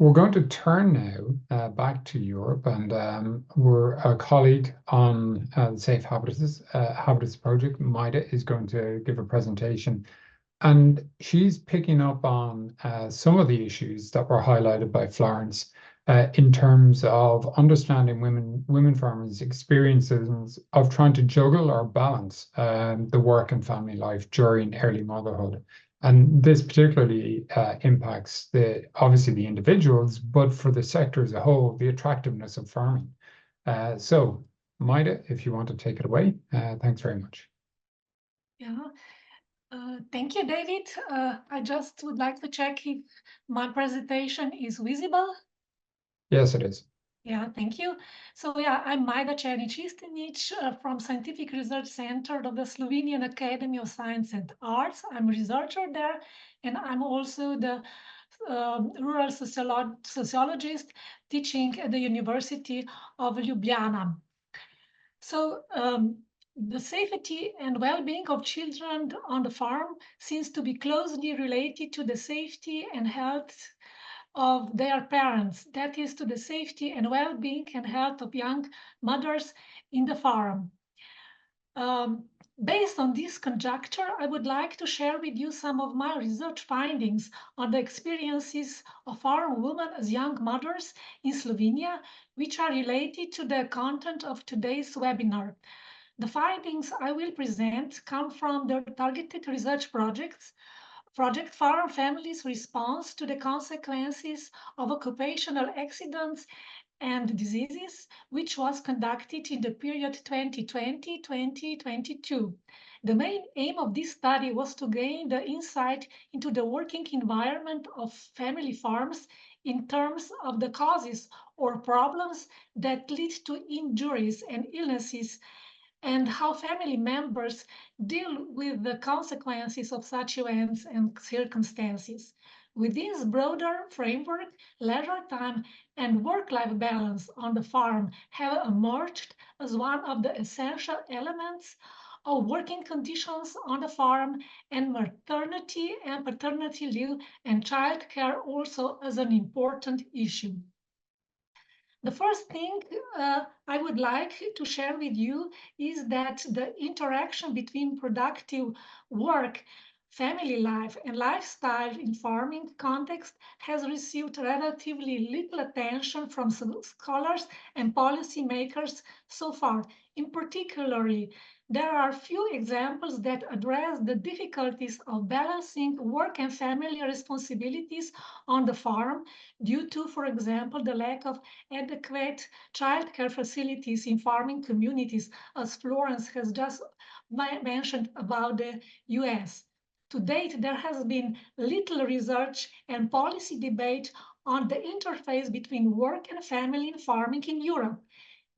A: We're going to turn now back to Europe, and we're a colleague on the SafeHabitus project. Maida is going to give a presentation, and she's picking up on some of the issues that were highlighted by Florence in terms of understanding women farmers' experiences of trying to juggle or balance the work and family life during early motherhood. And this particularly impacts obviously the individuals, but for the sector as a whole, the attractiveness of farming. So, Maida, if you want to take it away, thanks very much.
E: Yeah, thank you, David. I just would like to check if my presentation is visible.
A: Yes, it is.
E: Yeah, thank you. So yeah, I'm Maida Černić-Istinić from Scientific Research Center of the Slovenian Academy of Science and Arts. I'm a researcher there, and I'm also the rural sociologist teaching at the University of Ljubljana. So the safety and well-being of children on the farm seems to be closely related to the safety and health of their parents, that is, to the safety and well-being and health of young mothers in the farm. Based on this conjecture, I would like to share with you some of my research findings on the experiences of farm women as young mothers in Slovenia, which are related to the content of today's webinar. The findings I will present come from the targeted research Project Farm Families' Response to the Consequences of Occupational Accidents and Diseases, which was conducted in the period 2020-2022. The main aim of this study was to gain the insight into the working environment of family farms in terms of the causes or problems that lead to injuries and illnesses, and how family members deal with the consequences of such events and circumstances. With this broader framework, leisure time and work-life balance on the farm have emerged as one of the essential elements of working conditions on the farm, and maternity and paternity leave and childcare also as an important issue. The first thing I would like to share with you is that the interaction between productive work, family life, and lifestyle in farming context has received relatively little attention from scholars and policymakers so far. In particular, there are few examples that address the difficulties of balancing work and family responsibilities on the farm due to, for example, the lack of adequate childcare facilities in farming communities, as Florence has just mentioned about the US. To date, there has been little research and policy debate on the interface between work and family in farming in Europe.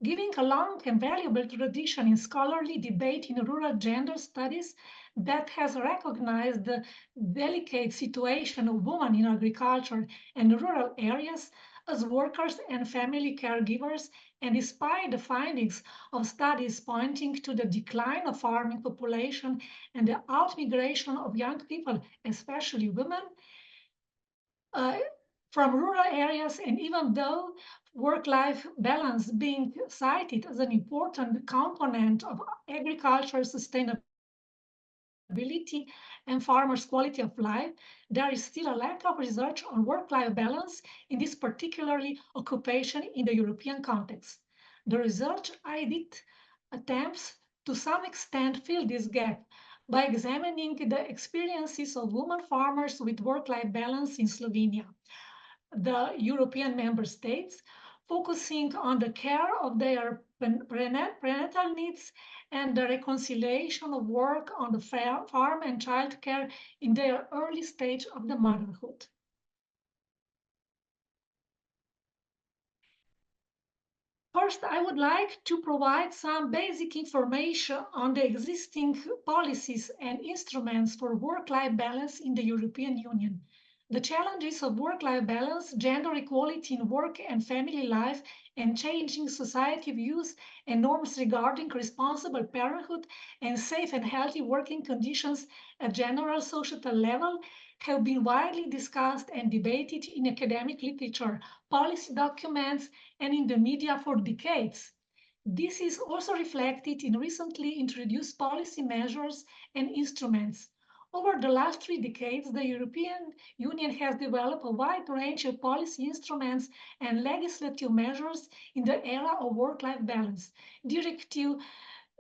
E: Given a long and valuable tradition in scholarly debate in rural gender studies that has recognized the delicate situation of women in agriculture and rural areas as workers and family caregivers, and despite the findings of studies pointing to the decline of farming population and the outmigration of young people, especially women, from rural areas, and even though work-life balance being cited as an important component of agricultural sustainability and farmers' quality of life, there is still a lack of research on work-life balance in this particularly occupation in the European context. The research I did attempts to some extent fill this gap by examining the experiences of women farmers with work-life balance in Slovenia, the European member states, focusing on the care of their prenatal needs and the reconciliation of work on the farm and childcare in their early stage of the motherhood. First, I would like to provide some basic information on the existing policies and instruments for work-life balance in the European Union. The challenges of work-life balance, gender equality in work and family life, and changing society views and norms regarding responsible parenthood and safe and healthy working conditions at general societal level have been widely discussed and debated in academic literature, policy documents, and in the media for decades. This is also reflected in recently introduced policy measures and instruments. Over the last 3 decades, the European Union has developed a wide range of policy instruments and legislative measures in the area of work-life balance. Directive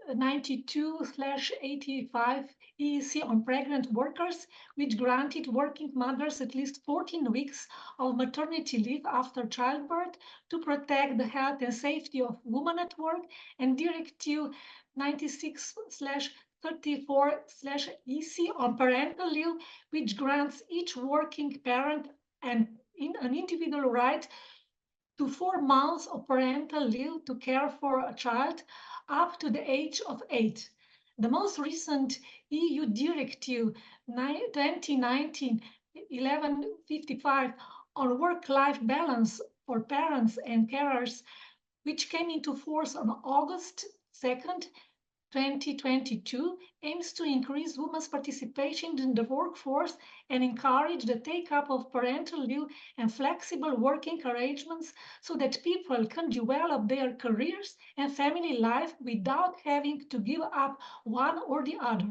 E: 92/85 EEC on pregnant workers, which granted working mothers at least 14 weeks of maternity leave after childbirth to protect the health and safety of women at work, and Directive 96/34/EC on parental leave, which grants each working parent an individual right to 4 months of parental leave to care for a child up to the age of 8. The most recent EU Directive 2019/1155 on work-life balance for parents and carers, which came into force on August 2nd, 2022, aims to increase women's participation in the workforce and encourage the take-up of parental leave and flexible working arrangements so that people can develop their careers and family life without having to give up one or the other.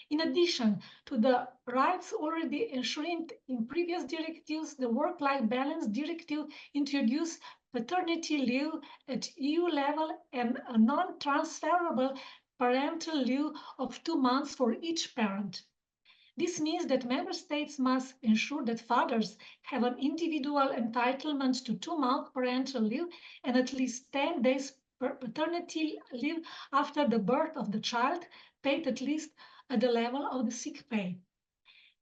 E: In addition to the rights already enshrined in previous directives, the Work-Life Balance Directive introduced paternity leave at EU level and a non-transferable parental leave of 2 months for each parent. This means that member states must ensure that fathers have an individual entitlement to 2-month parental leave and at least 10 days paternity leave after the birth of the child, paid at least at the level of the sick pay.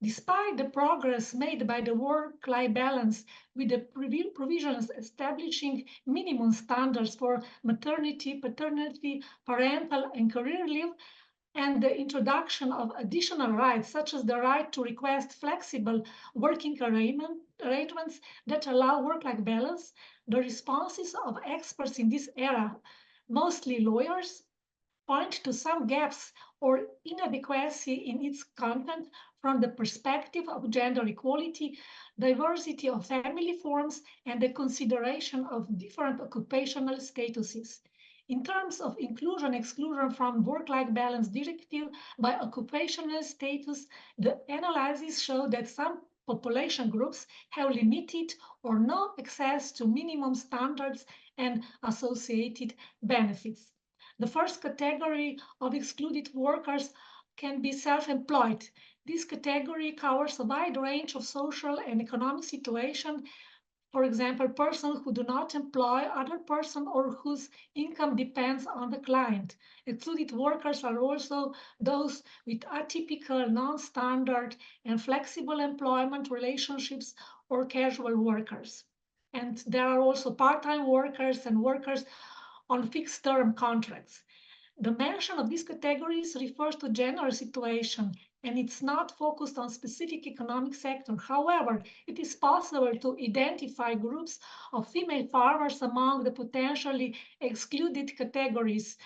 E: Despite the progress made by the work-life balance with the provisions establishing minimum standards for maternity, paternity, parental, and career leave, and the introduction of additional rights, such as the right to request flexible working arrangements that allow work-life balance, the responses of experts in this area, mostly lawyers, point to some gaps or inadequacy in its content from the perspective of gender equality, diversity of family forms, and the consideration of different occupational statuses. In terms of inclusion-exclusion from work-life balance directive by occupational status, the analysis show that some population groups have limited or no access to minimum standards and associated benefits. The first category of excluded workers can be self-employed. This category covers a wide range of social and economic situations. For example, persons who do not employ other persons or whose income depends on the client. Excluded workers are also those with atypical, non-standard, and flexible employment relationships or casual workers. And there are also part-time workers and workers on fixed-term contracts. The mention of these categories refers to general situation, and it's not focused on specific economic sector. However, it is possible to identify groups of female farmers among the potentially excluded categories.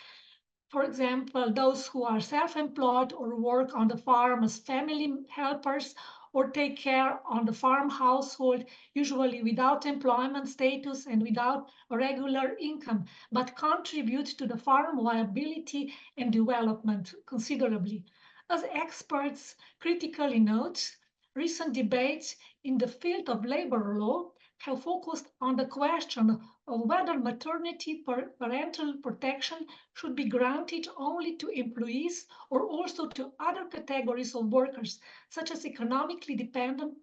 E: For example, those who are self-employed or work on the farm as family helpers or take care on the farm household, usually without employment status and without a regular income, but contribute to the farm viability and development considerably. As experts critically note, recent debates in the field of labor law have focused on the question of whether maternity parental protection should be granted only to employees or also to other categories of workers, such as economically dependent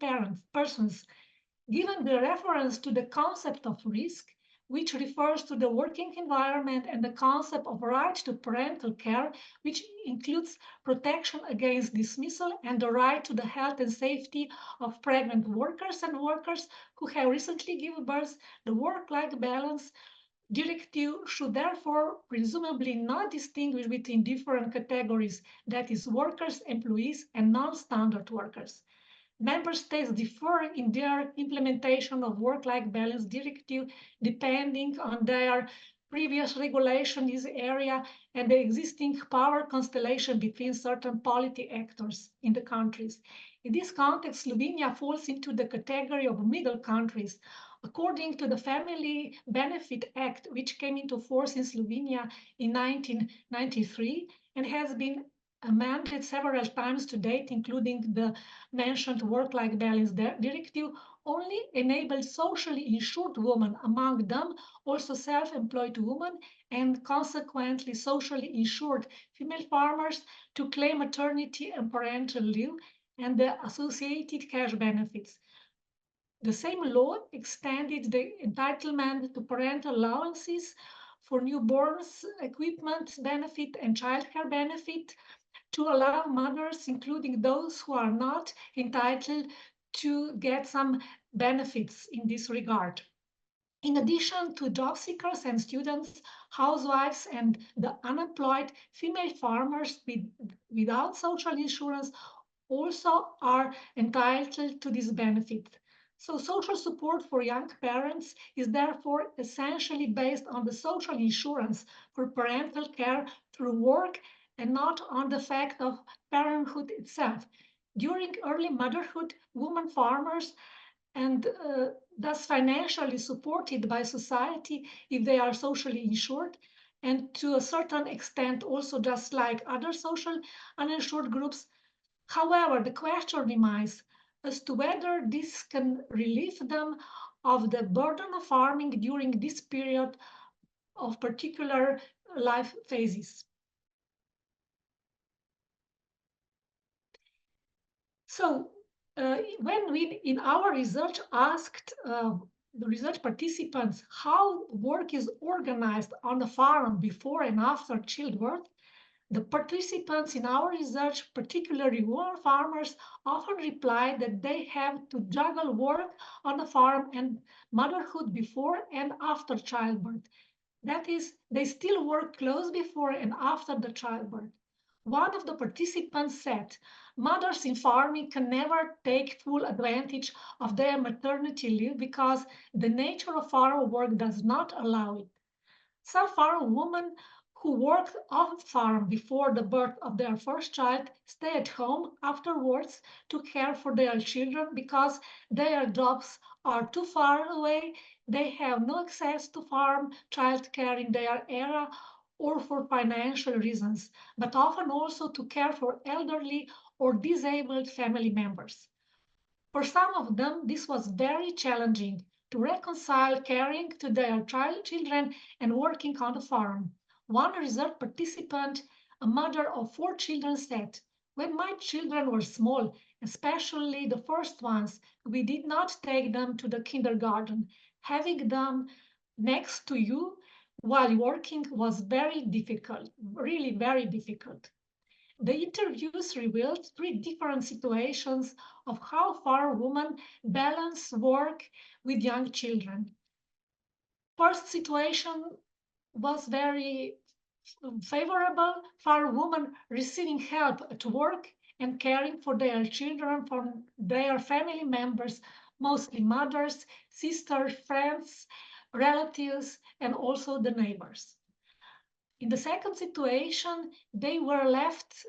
E: persons. Given the reference to the concept of risk, which refers to the working environment and the concept of right to parental care, which includes protection against dismissal and the right to the health and safety of pregnant workers and workers who have recently given birth. The work-life balance directive should therefore presumably not distinguish between different categories, that is, workers, employees, and non-standard workers. Member states differ in their implementation of work-life balance directive depending on their previous regulation in this area and the existing power constellation between certain policy actors in the countries. In this context, Slovenia falls into the category of middle countries. According to the Family Benefit Act, which came into force in Slovenia in 1993 and has been amended several times to date, including the mentioned work-life balance directive, only enabled socially insured women, among them also self-employed women and consequently socially insured female farmers, to claim maternity and parental leave and the associated cash benefits. The same law extended the entitlement to parental allowances for newborns, equipment benefit, and childcare benefit to allow mothers, including those who are not entitled, to get some benefits in this regard. In addition to job seekers and students, housewives, and the unemployed, female farmers without social insurance also are entitled to this benefit. So social support for young parents is therefore essentially based on the social insurance for parental care through work and not on the fact of parenthood itself. During early motherhood, women farmers and thus financially supported by society if they are socially insured, and to a certain extent also just like other social uninsured groups. However, the question remains as to whether this can relieve them of the burden of farming during this period of particular life phases. So when we in our research asked the research participants how work is organized on the farm before and after childbirth, the participants in our research, particularly rural farmers, often reply that they have to juggle work on the farm and motherhood before and after childbirth. That is, they still work close before and after the childbirth. One of the participants said, mothers in farming can never take full advantage of their maternity leave because the nature of farm work does not allow it. Some farm women who worked off farm before the birth of their first child stay at home afterwards to care for their children because their jobs are too far away, they have no access to farm childcare in their area, or for financial reasons, but often also to care for elderly or disabled family members. For some of them, this was very challenging to reconcile caring to their children and working on the farm. One research participant, a mother of 4 children, said, when my children were small, especially the first ones, we did not take them to the kindergarten. Having them next to you while working was very difficult, really very difficult. The interviews revealed 3 different situations of how farm women balance work with young children. First situation was very favorable, farm women receiving help at work and caring for their children from their family members, mostly mothers, sisters, friends, relatives, and also the neighbors. In the second situation, they were left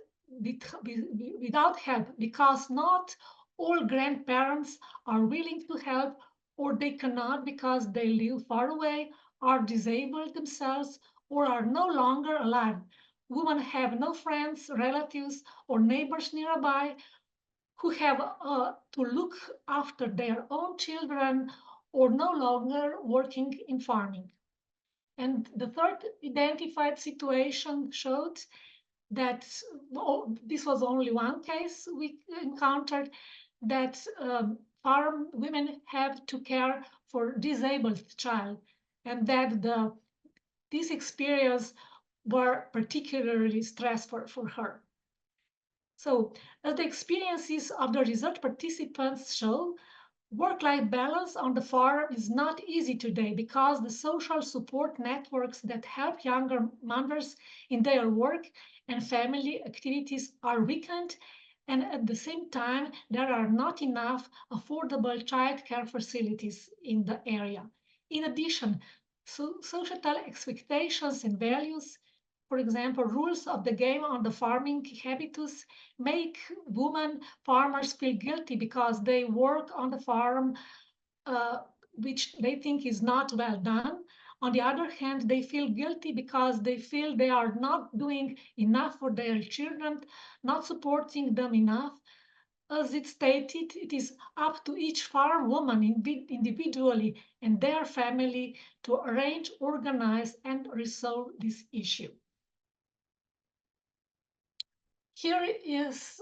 E: without help because not all grandparents are willing to help, or they cannot because they live far away, are disabled themselves, or are no longer alive. Women have no friends, relatives, or neighbors nearby who have to look after their own children, or no longer working in farming. And the third identified situation showed that this was only one case we encountered, that farm women have to care for disabled child. and that this experience were particularly stressful for her. So, as the experiences of the research participants show, work-life balance on the farm is not easy today because the social support networks that help younger mothers in their work and family activities are weakened, and at the same time, there are not enough affordable childcare facilities in the area. In addition, societal expectations and values, for example, rules of the game on the farming habitus, make women farmers feel guilty because they work on the farm, which they think is not well done. On the other hand, they feel guilty because they feel they are not doing enough for their children, not supporting them enough. As it stated, it is up to each farm woman individually and their family to arrange, organize, and resolve this issue. Here is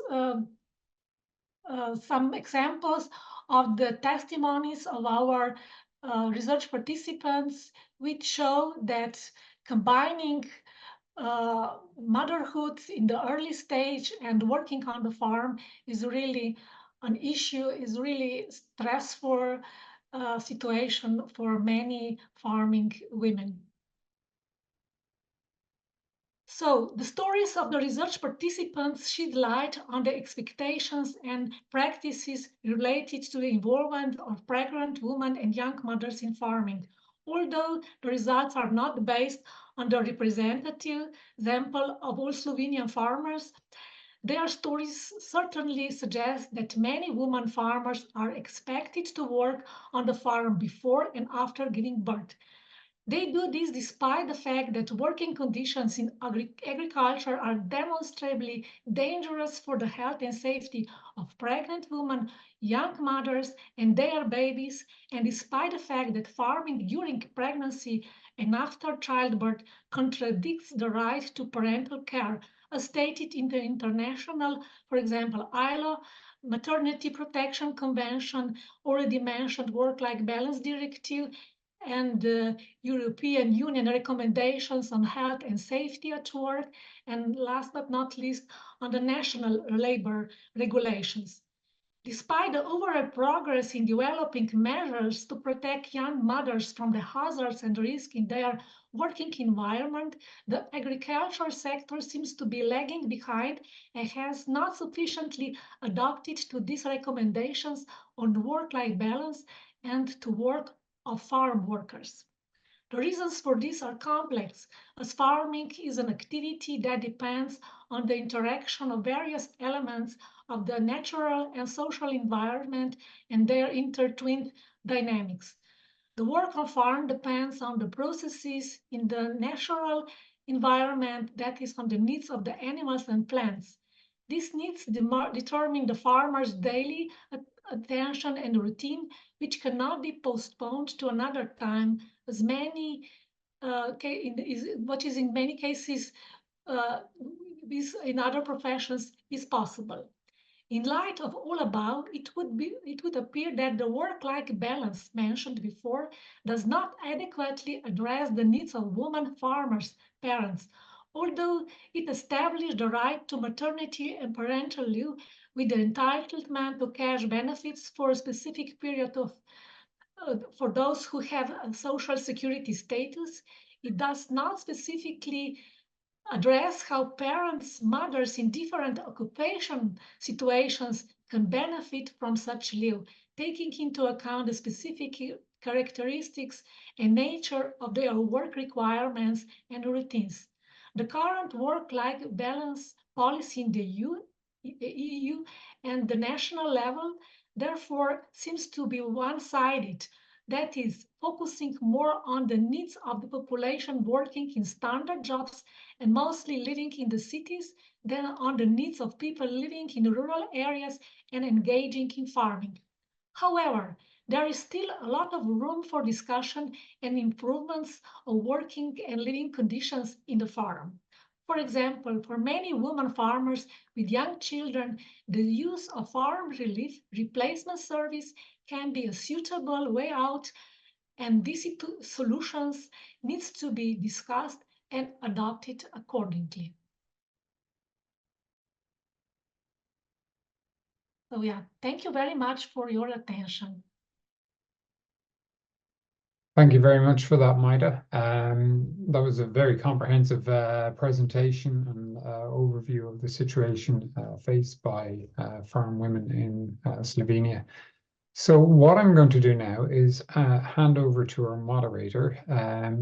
E: some examples of the testimonies of our research participants, which show that combining motherhood in the early stage and working on the farm is really an issue, is really stressful situation for many farming women. So the stories of the research participants shed light on the expectations and practices related to the involvement of pregnant women and young mothers in farming. Although the results are not based on the representative example of all Slovenian farmers, their stories certainly suggest that many women farmers are expected to work on the farm before and after giving birth. They do this despite the fact that working conditions in agriculture are demonstrably dangerous for the health and safety of pregnant women, young mothers, and their babies, and despite the fact that farming during pregnancy and after childbirth contradicts the right to parental care, as stated in the international, for example, ILO, Maternity Protection Convention, already mentioned Work-Life Balance Directive, and the European Union recommendations on health and safety at work, and last but not least, on the national labor regulations. Despite the overall progress in developing measures to protect young mothers from the hazards and risks in their working environment, the agriculture sector seems to be lagging behind and has not sufficiently adopted to these recommendations on work-life balance and to work of farm workers. The reasons for this are complex, as farming is an activity that depends on the interaction of various elements of the natural and social environment and their intertwined dynamics. The work on farm depends on the processes in the natural environment, that is, on the needs of the animals and plants. These needs determine the farmer's daily attention and routine, which cannot be postponed to another time, as many what is in many cases in other professions is possible. In light of all above, it would appear that the work-life balance mentioned before does not adequately address the needs of women farmers, parents, although it established the right to maternity and parental leave with the entitlement to cash benefits for a specific period of for those who have a social security status. It does not specifically address how parents, mothers in different occupation situations can benefit from such leave, taking into account the specific characteristics and nature of their work requirements and routines. The current work-life balance policy in the EU and the national level, therefore, seems to be one-sided, that is, focusing more on the needs of the population working in standard jobs and mostly living in the cities than on the needs of people living in rural areas and engaging in farming. However, there is still a lot of room for discussion and improvements of working and living conditions in the farm. For example, for many women farmers with young children, the use of farm relief replacement service can be a suitable way out and these solutions needs to be discussed and adopted accordingly. So yeah, thank you very much for your attention.
A: Thank you very much for that, Maida. That was a very comprehensive presentation and overview of the situation faced by farm women in Slovenia. So what I'm going to do now is hand over to our moderator.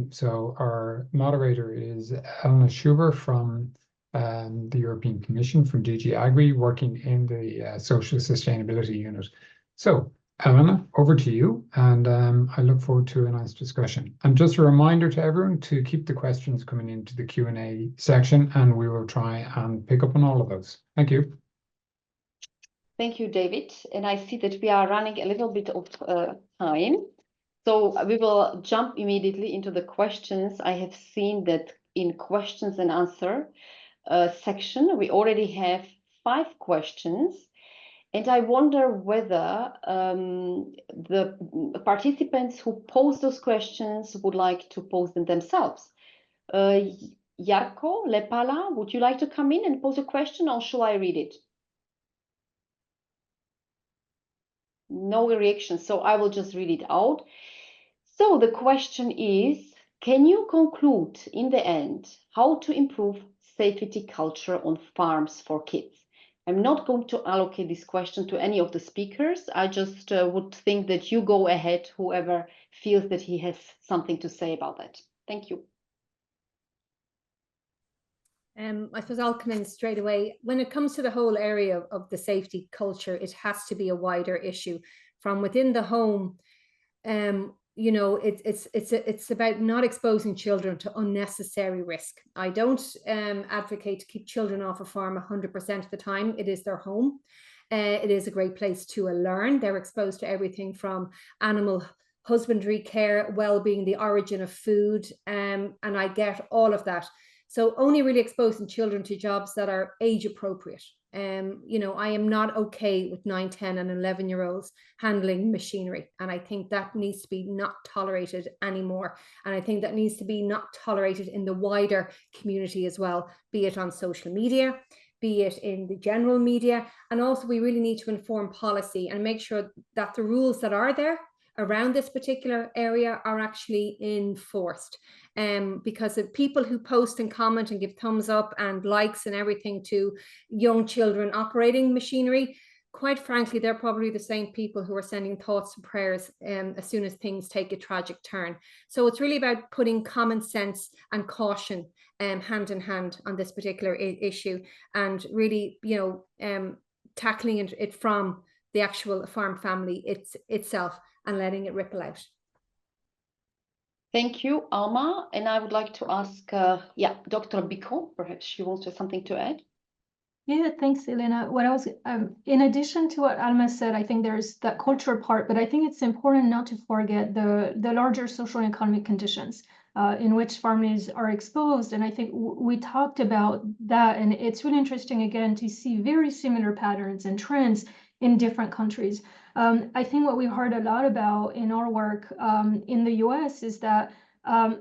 A: So our moderator is Elena Schuber from the European Commission, from DG Agri, working in the Social Sustainability Unit. So Elena, over to you, and I look forward to a nice discussion. And just a reminder to everyone to keep the questions coming into the Q&A section, and we will try and pick up on all of those. Thank you.
F: Thank you, David. And I see that we are running a little bit of time. So we will jump immediately into the questions. I have seen that in questions and answer section, we already have 5 questions. And I wonder whether the participants who pose those questions would like to pose them themselves. Jarko Lepala, would you like to come in and pose a question, or shall I read it? No reaction, so I will just read it out. So the question is, can you conclude in the end how to improve safety culture on farms for kids? I'm not going to allocate this question to any of the speakers. I just would think that you go ahead, whoever feels that he has something to say about that. Thank you.
C: I suppose I'll come in straight away. When it comes to the whole area of the safety culture, it has to be a wider issue from within the home. You know, it's about not exposing children to unnecessary risk. I don't advocate to keep children off a farm 100% of the time. It is their home. It is a great place to learn. They're exposed to everything from animal husbandry, care, well-being, the origin of food, and I get all of that. So only really exposing children to jobs that are age appropriate. You know, I am not okay with 9, 10 and 11-year-olds handling machinery. And I think that needs to be not tolerated anymore. And I think that needs to be not tolerated in the wider community as well, be it on social media, be it in the general media. And also we really need to inform policy and make sure that the rules that are there around this particular area are actually enforced. Because of people who post and comment and give thumbs up and likes and everything to young children operating machinery, quite frankly, they're probably the same people who are sending thoughts and prayers as soon as things take a tragic turn. So it's really about putting common sense and caution hand in hand on this particular issue, and really, you know, tackling it from the actual farm family itself and letting it ripple out.
F: Thank you, Alma. And I would like to ask, Dr. Biko, perhaps she wants to have something to add.
D: Yeah, thanks, Elena. What I was, in addition to what Alma said, I think there's that culture part, but I think it's important not to forget the larger social and economic conditions in which families are exposed. And I think we talked about that, and it's really interesting, again, to see very similar patterns and trends in different countries. I think what we heard a lot about in our work in the US is that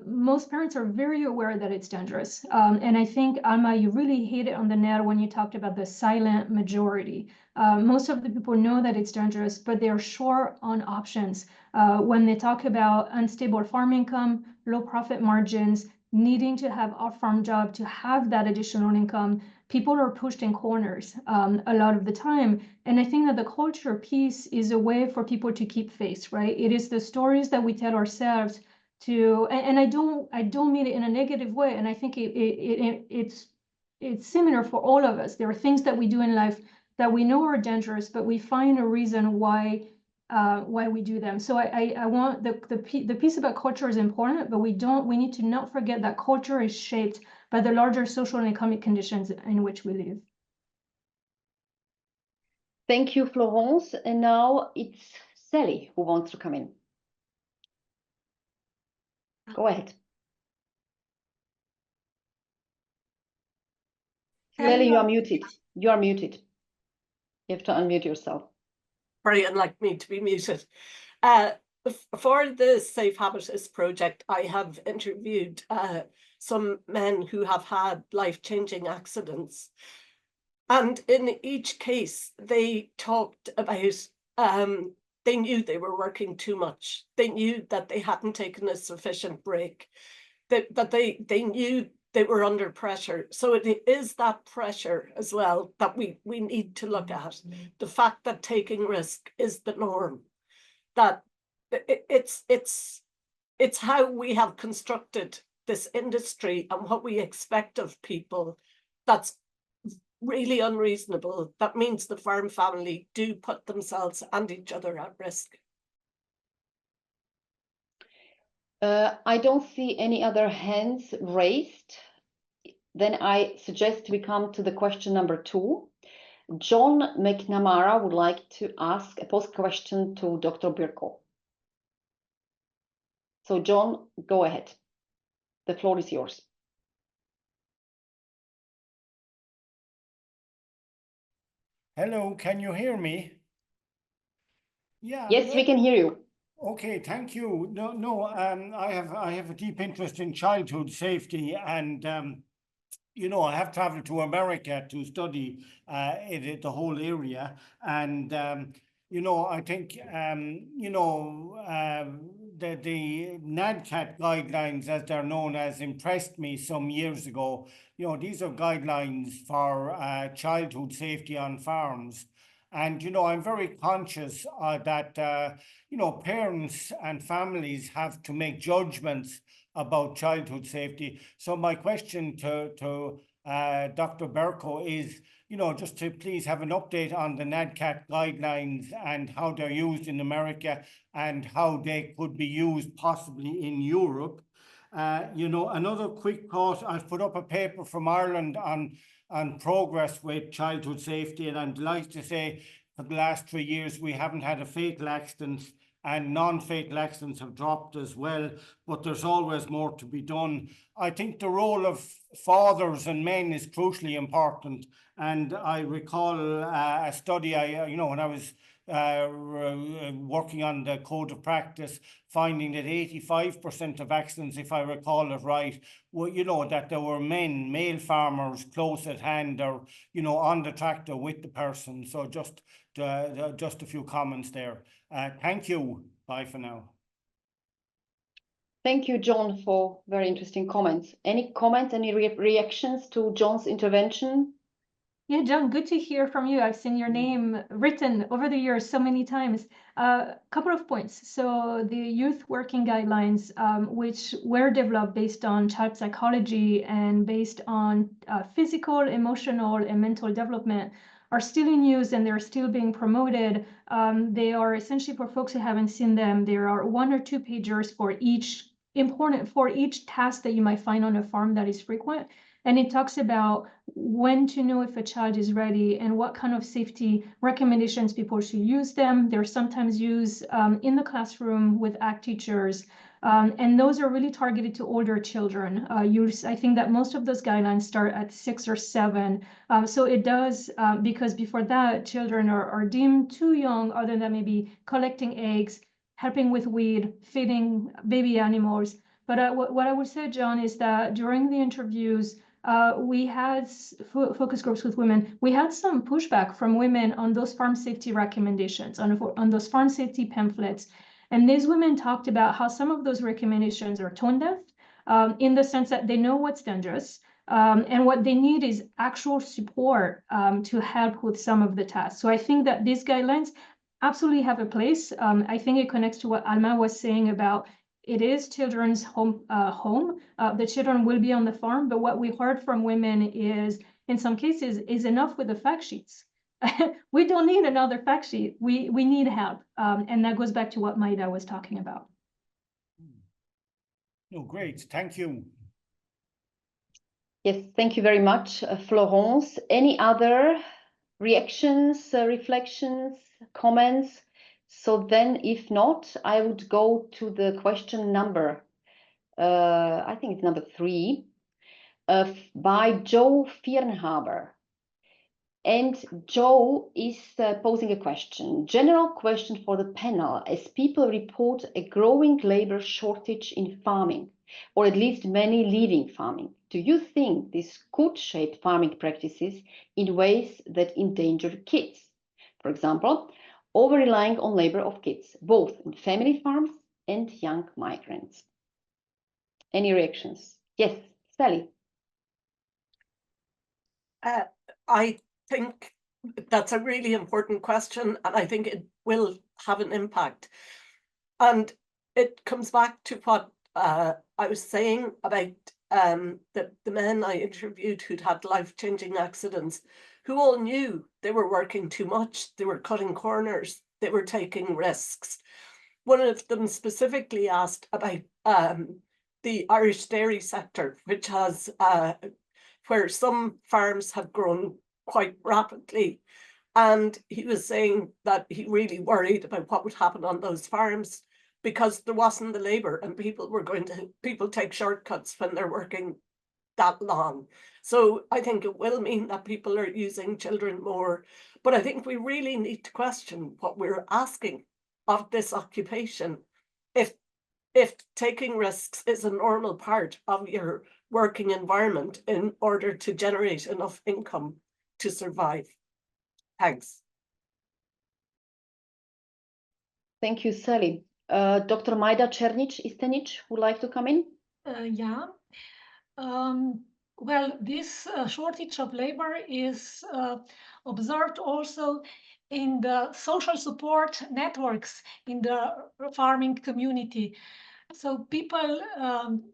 D: most parents are very aware that it's dangerous. And I think, Alma, you really hit it on the nail when you talked about the silent majority. Most of the people know that it's dangerous, but they're short on options. When they talk about unstable farm income, low profit margins, needing to have a farm job to have that additional income, people are pushed in corners a lot of the time. And I think that the culture piece is a way for people to keep face, right? It is the stories that we tell ourselves to, and I don't mean it in a negative way. And I think it's similar for all of us. There are things that we do in life that we know are dangerous, but we find a reason why we do them. So I want the piece about culture is important, but we need to not forget that culture is shaped by the larger social and economic conditions in which we live.
F: Thank you, Florence. And now it's Sally who wants to come in. Go ahead. Sally, you are muted. You are muted. You have to unmute yourself.
B: Very unlike me to be muted. for the SafeHabitus project, I have interviewed some men who have had life-changing accidents. And in each case, they talked about, they knew they were working too much. They knew that they hadn't taken a sufficient break, that they knew they were under pressure. So it is that pressure as well that we need to look at. The fact that taking risk is the norm, that it's how we have constructed this industry and what we expect of people that's really unreasonable. That means the farm family do put themselves and each other at risk.
F: I don't see any other hands raised. Then I suggest we come to the question number 2. John McNamara would like to ask a post question to Dr. Birko. So John, go ahead. The floor is yours.
G: Hello, can you hear me? Yeah.
F: Yes, we can hear you.
G: Okay, thank you. I have a deep interest in childhood safety, and you know, I have traveled to America to study the whole area, and you know, I think you know, the NADCAT guidelines, as they're known as, impressed me some years ago. You know, these are guidelines for childhood safety on farms. And, you know, I'm very conscious that, you know, parents and families have to make judgments about childhood safety. So my question to Dr. Birko is, you know, just to please have an update on the NADCAT guidelines and how they're used in America and how they could be used possibly in Europe. You know, another quick thought, I've put up a paper from Ireland on progress with childhood safety, and I'm delighted to say for the last 3 years we haven't had a fatal accident, and non-fatal accidents have dropped as well, but there's always more to be done. I think the role of fathers and men is crucially important, and I recall a study, you know, when I was working on the code of practice, finding that 85% of accidents, if I recall it right, were, you know, that there were men, male farmers close at hand, or, you know, on the tractor with the person. So just a few comments there. Thank you. Bye for now.
F: Thank you, John, for very interesting comments. Any comments, any reactions to John's intervention?
D: Yeah, John, good to hear from you. I've seen your name written over the years so many times. A couple of points. So the youth working guidelines, which were developed based on child psychology and based on physical, emotional, and mental development, are still in use and they're still being promoted. They are essentially, for folks who haven't seen them, there are 1 or 2 pagers for each task that you might find on a farm that is frequent. And it talks about when to know if a child is ready and what kind of safety recommendations people should use them. They're sometimes used in the classroom with ACT teachers. And those are really targeted to older children. I think that most of those guidelines start at 6 or 7. So it does, because before that, children are deemed too young, other than maybe collecting eggs, helping with weed, feeding baby animals. But what I would say, John, is that during the interviews, we had focus groups with women. We had some pushback from women on those farm safety recommendations, on those farm safety pamphlets. And these women talked about how some of those recommendations are tone deaf, in the sense that they know what's dangerous, and what they need is actual support to help with some of the tasks. So I think that these guidelines absolutely have a place. I think it connects to what Alma was saying about it is children's home. The children will be on the farm, but what we heard from women is, in some cases, is enough with the fact sheets. We don't need another fact sheet. We need help, and that goes back to what Maida was talking about.
G: Oh, great. Thank you.
F: Yes, thank you very much, Florence. Any other reactions, reflections, comments? So then, if not, I would go to the question number, I think it's number 3, by Joe Fernhaber. And Joe is posing a question, general question for the panel, as people report a growing labor shortage in farming, or at least many leaving farming. Do you think this could shape farming practices in ways that endanger kids? For example, over-relying on labor of kids, both in family farms and young migrants. Any reactions? Yes, Sally.
B: I think that's a really important question, and I think it will have an impact. And it comes back to what I was saying about the men I interviewed who'd had life-changing accidents, who all knew they were working too much, they were cutting corners, they were taking risks. One of them specifically asked about the Irish dairy sector, which has where some farms have grown quite rapidly. And he was saying that he really worried about what would happen on those farms because there wasn't the labor, and people take shortcuts when they're working that long. So I think it will mean that people are using children more, but I think we really need to question what we're asking of this occupation. If taking risks is a normal part of your working environment in order to generate enough income to survive. Thanks.
F: Thank you, Sally. Dr. Majda Černić-Istenić would like to come in?
E: Yeah. Well, this shortage of labor is observed also in the social support networks in the farming community. So people,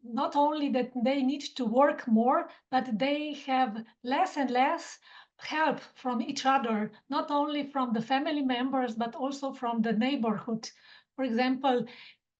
E: not only that they need to work more, but they have less and less help from each other, not only from the family members, but also from the neighborhood. For example,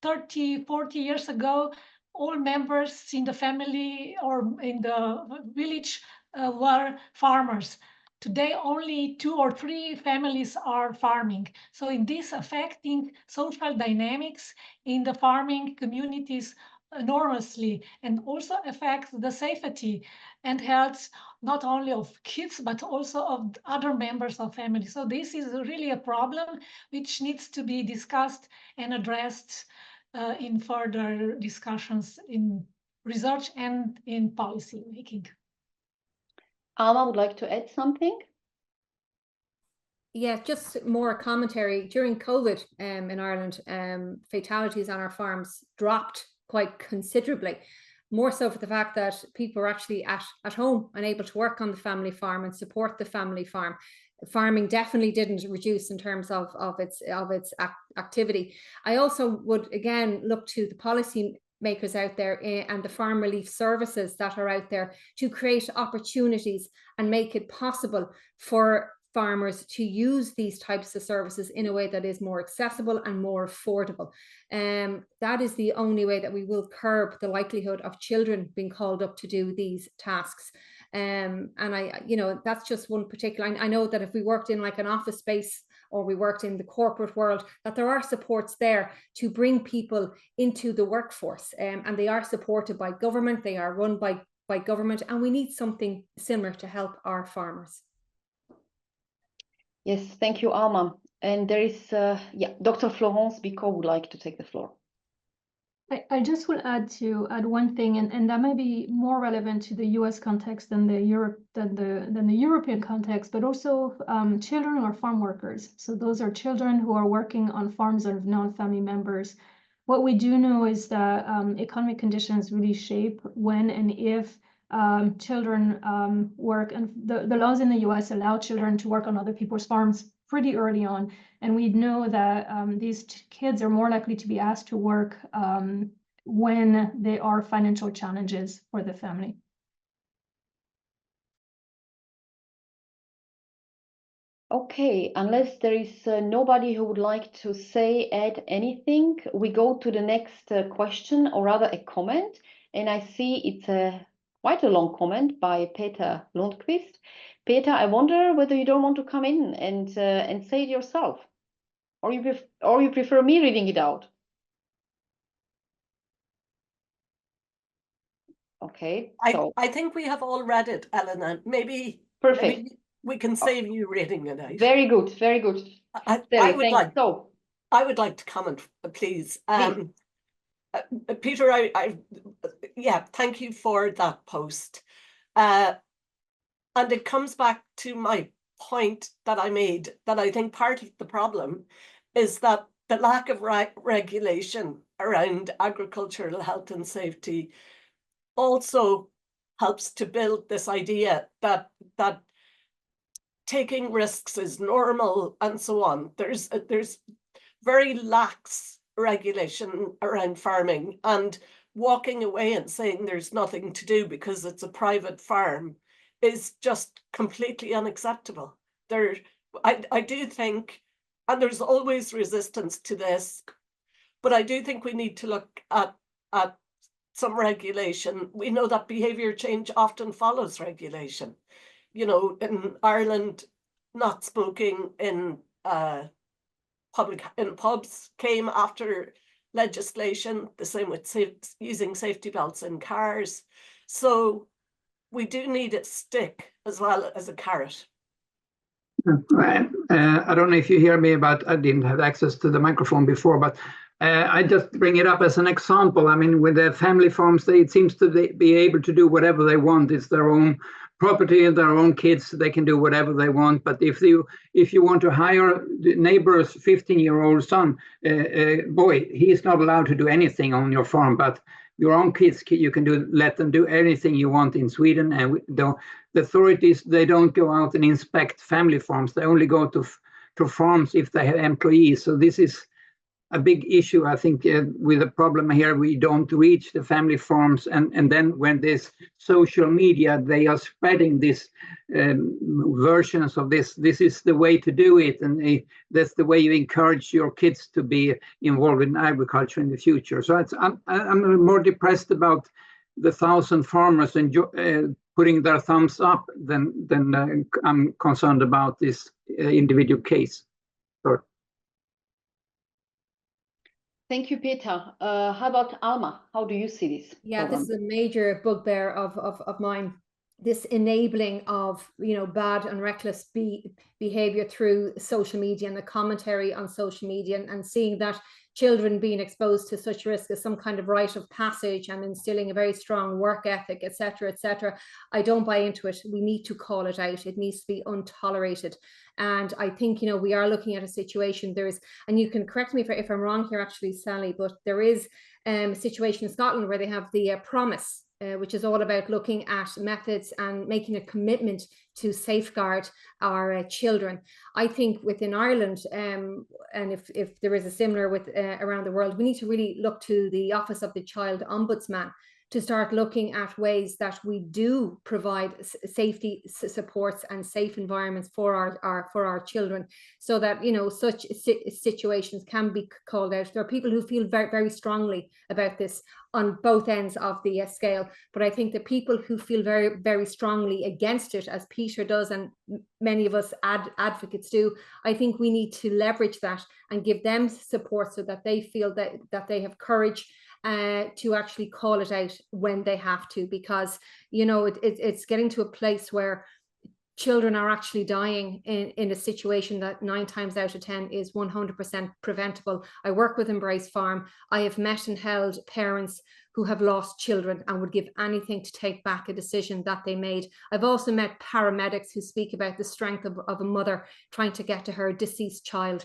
E: 30, 40 years ago, all members in the family or in the village were farmers. Today, only 2 or 3 families are farming. So in this affecting social dynamics in the farming communities enormously, and also affects the safety and health not only of kids, but also of other members of family. So this is really a problem which needs to be discussed and addressed in further discussions in research and in policy making.
F: Alma would like to add something?
C: Yeah, just more commentary. During COVID in Ireland, fatalities on our farms dropped quite considerably, more so for the fact that people were actually at home and able to work on the family farm and support the family farm. Farming definitely didn't reduce in terms of its activity. I also would again look to the policy makers out there and the farm relief services that are out there to create opportunities and make it possible for farmers to use these types of services in a way that is more accessible and more affordable. That is the only way that we will curb the likelihood of children being called up to do these tasks. And that's just one particular. I know that if we worked in like an office space or we worked in the corporate world, that there are supports there to bring people into the workforce, and they are supported by government, they are run by government, and we need something similar to help our farmers.
F: Yes, thank you, Alma. And there is, Dr. Florence Bicot would like to take the floor.
D: I just will add one thing, and that may be more relevant to the U.S. context than the European context, but also children or farm workers. So those are children who are working on farms of non-family members. What we do know is that economic conditions really shape when and if children work, and the laws in the U.S. allow children to work on other people's farms pretty early on. And we know that these kids are more likely to be asked to work when there are financial challenges for the family.
F: Okay, unless there is nobody who would like to add anything, we go to the next question, or rather a comment. And I see it's quite a long comment by Peter Lundqvist. Peter, I wonder whether you don't want to come in and say it yourself, or you prefer me reading it out. Okay,
B: I think we have all read it, Elena. Maybe
F: perfect.
B: we can save you reading it out.
F: Very good, very good.
B: I would like to comment, please. Peter, yeah, thank you for that post. And it comes back to my point that I made, that I think part of the problem is that the lack of regulation around agricultural health and safety also helps to build this idea that taking risks is normal and so on. There's very lax regulation around farming, and walking away and saying there's nothing to do because it's a private farm is just completely unacceptable. I do think, and there's always resistance to this, but I do think we need to look at some regulation. We know that behaviour change often follows regulation. You know, in Ireland, not smoking in pubs came after legislation, the same with using safety belts in cars. So we do need a stick as well as a carrot.
H: I don't know if you hear me, but I didn't have access to the microphone before, but I just bring it up as an example. I mean, with the family farms, it seems to be able to do whatever they want. It's their own property and their own kids. They can do whatever they want. But if you want to hire the neighbor's 15-year-old son, boy, he's not allowed to do anything on your farm. But your own kids, you can let them do anything you want in Sweden. And the authorities, they don't go out and inspect family farms. They only go to farms if they have employees. So this is a big issue, I think, with the problem here. We don't reach the family farms, and then when this social media, they are spreading this versions of this. This is the way to do it, and that's the way you encourage your kids to be involved in agriculture in the future. So I'm more depressed about the 1,000 farmers and putting their thumbs up than I'm concerned about this individual case. Sorry.
F: Thank you, Peter. How about Alma? How do you see this?
C: Yeah, this is a major bugbear of mine. This enabling of, you know, bad and reckless behavior through social media and the commentary on social media, and seeing that children being exposed to such risk as some kind of rite of passage and instilling a very strong work ethic, etc., etc. I don't buy into it. We need to call it out. It needs to be untolerated. And I think, you know, we are looking at a situation, and you can correct me if I'm wrong here, actually, Sally, but there is a situation in Scotland where they have the promise, which is all about looking at methods and making a commitment to safeguard our children. I think within Ireland, and if there is a similar with around the world, we need to really look to the Office of the Child Ombudsman to start looking at ways that we do provide safety supports and safe environments for our children, so that, you know, such situations can be called out. There are people who feel very, very strongly about this on both ends of the scale, but I think the people who feel very, very strongly against it, as Peter does and many of us advocates do, I think we need to leverage that and give them support so that they feel that they have courage to actually call it out when they have to, because, you know, it's getting to a place where children are actually dying in a situation that 9 times out of 10 is 100% preventable. I work with Embrace Farm. I have met and held parents who have lost children and would give anything to take back a decision that they made. I've also met paramedics who speak about the strength of a mother trying to get to her deceased child.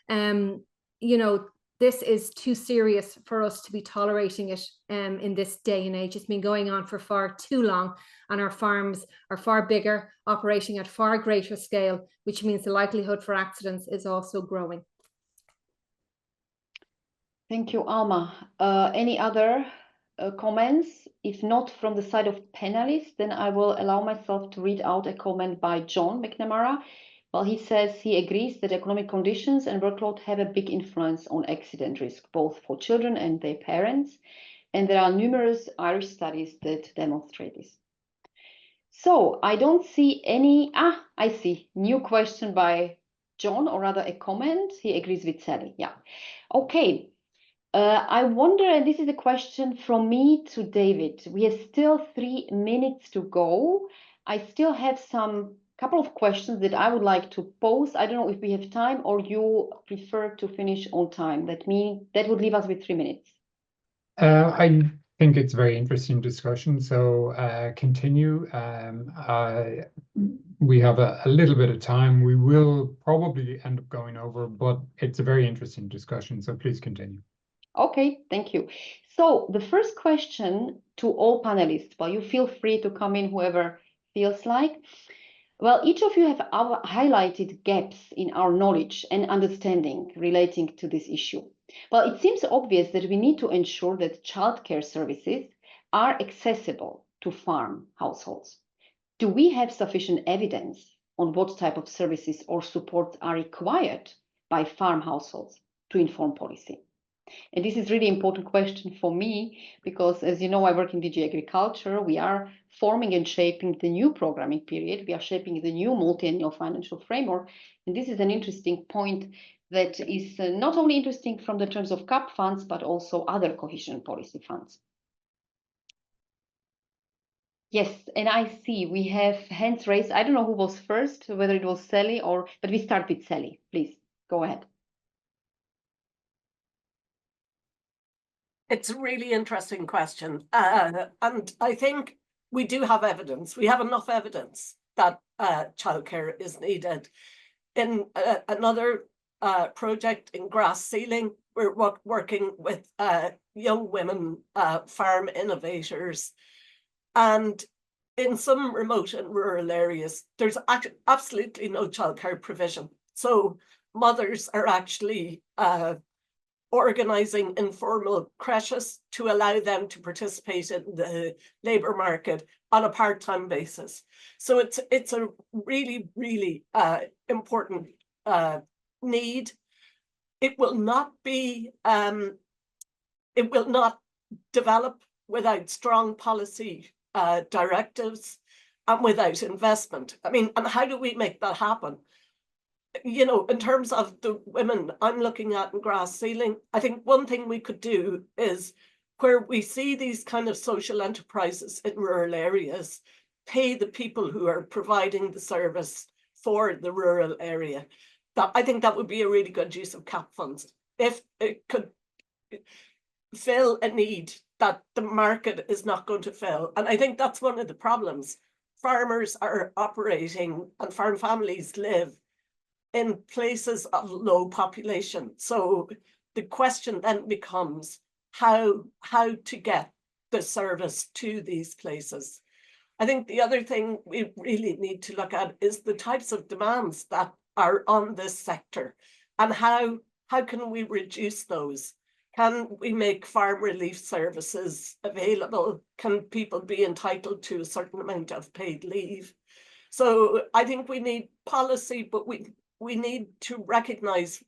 C: You know, this is too serious for us to be tolerating it in this day and age. It's been going on for far too long, and our farms are far bigger, operating at far greater scale, which means the likelihood for accidents is also growing.
F: Thank you, Alma. Any other comments? If not from the side of panelists, then I will allow myself to read out a comment by John McNamara. Well, he says he agrees that economic conditions and workload have a big influence on accident risk, both for children and their parents. And there are numerous Irish studies that demonstrate this. So I don't see any, I see, new question by John, or rather a comment. He agrees with Sally, yeah. Okay, I wonder, and this is a question from me to David. We have still 3 minutes to go. I still have some couple of questions that I would like to pose. I don't know if we have time or you prefer to finish on time. That would leave us with 3 minutes.
A: I think it's a very interesting discussion, so continue. We have a little bit of time. We will probably end up going over, but it's a very interesting discussion, so please continue.
F: Okay, thank you. So the first question to all panelists, well, you feel free to come in, whoever feels like. Well, each of you have highlighted gaps in our knowledge and understanding relating to this issue. Well, it seems obvious that we need to ensure that childcare services are accessible to farm households. Do we have sufficient evidence on what type of services or supports are required by farm households to inform policy? And this is really important question for me because, as you know, I work in DG Agriculture. We are forming and shaping the new programming period. We are shaping the new multi-annual financial framework. And this is an interesting point that is not only interesting from the terms of CAP funds, but also other cohesion policy funds. Yes, and I see we have hands raised. I don't know who was first, whether it was Sally but we start with Sally. Please, go ahead.
B: It's a really interesting question. And I think we do have evidence. We have enough evidence that childcare is needed. In another project in grass sealing, we're working with young women farm innovators. And in some remote and rural areas, there's absolutely no childcare provision. So mothers are actually organizing informal creches to allow them to participate in the labor market on a part-time basis. So it's a really, really important need. It will not develop without strong policy directives and without investment. I mean, and how do we make that happen? You know, in terms of the women I'm looking at in grass sealing, I think one thing we could do is where we see these kind of social enterprises in rural areas, pay the people who are providing the service for the rural area. I think that would be a really good use of CAP funds. If it could fill a need that the market is not going to fill. And I think that's one of the problems. Farmers are operating and farm families live in places of low population. So the question then becomes how to get the service to these places. I think the other thing we really need to look at is the types of demands that are on this sector and how can we reduce those? Can we make farm relief services available? Can people be entitled to a certain amount of paid leave? So I think we need policy, but we need to recognize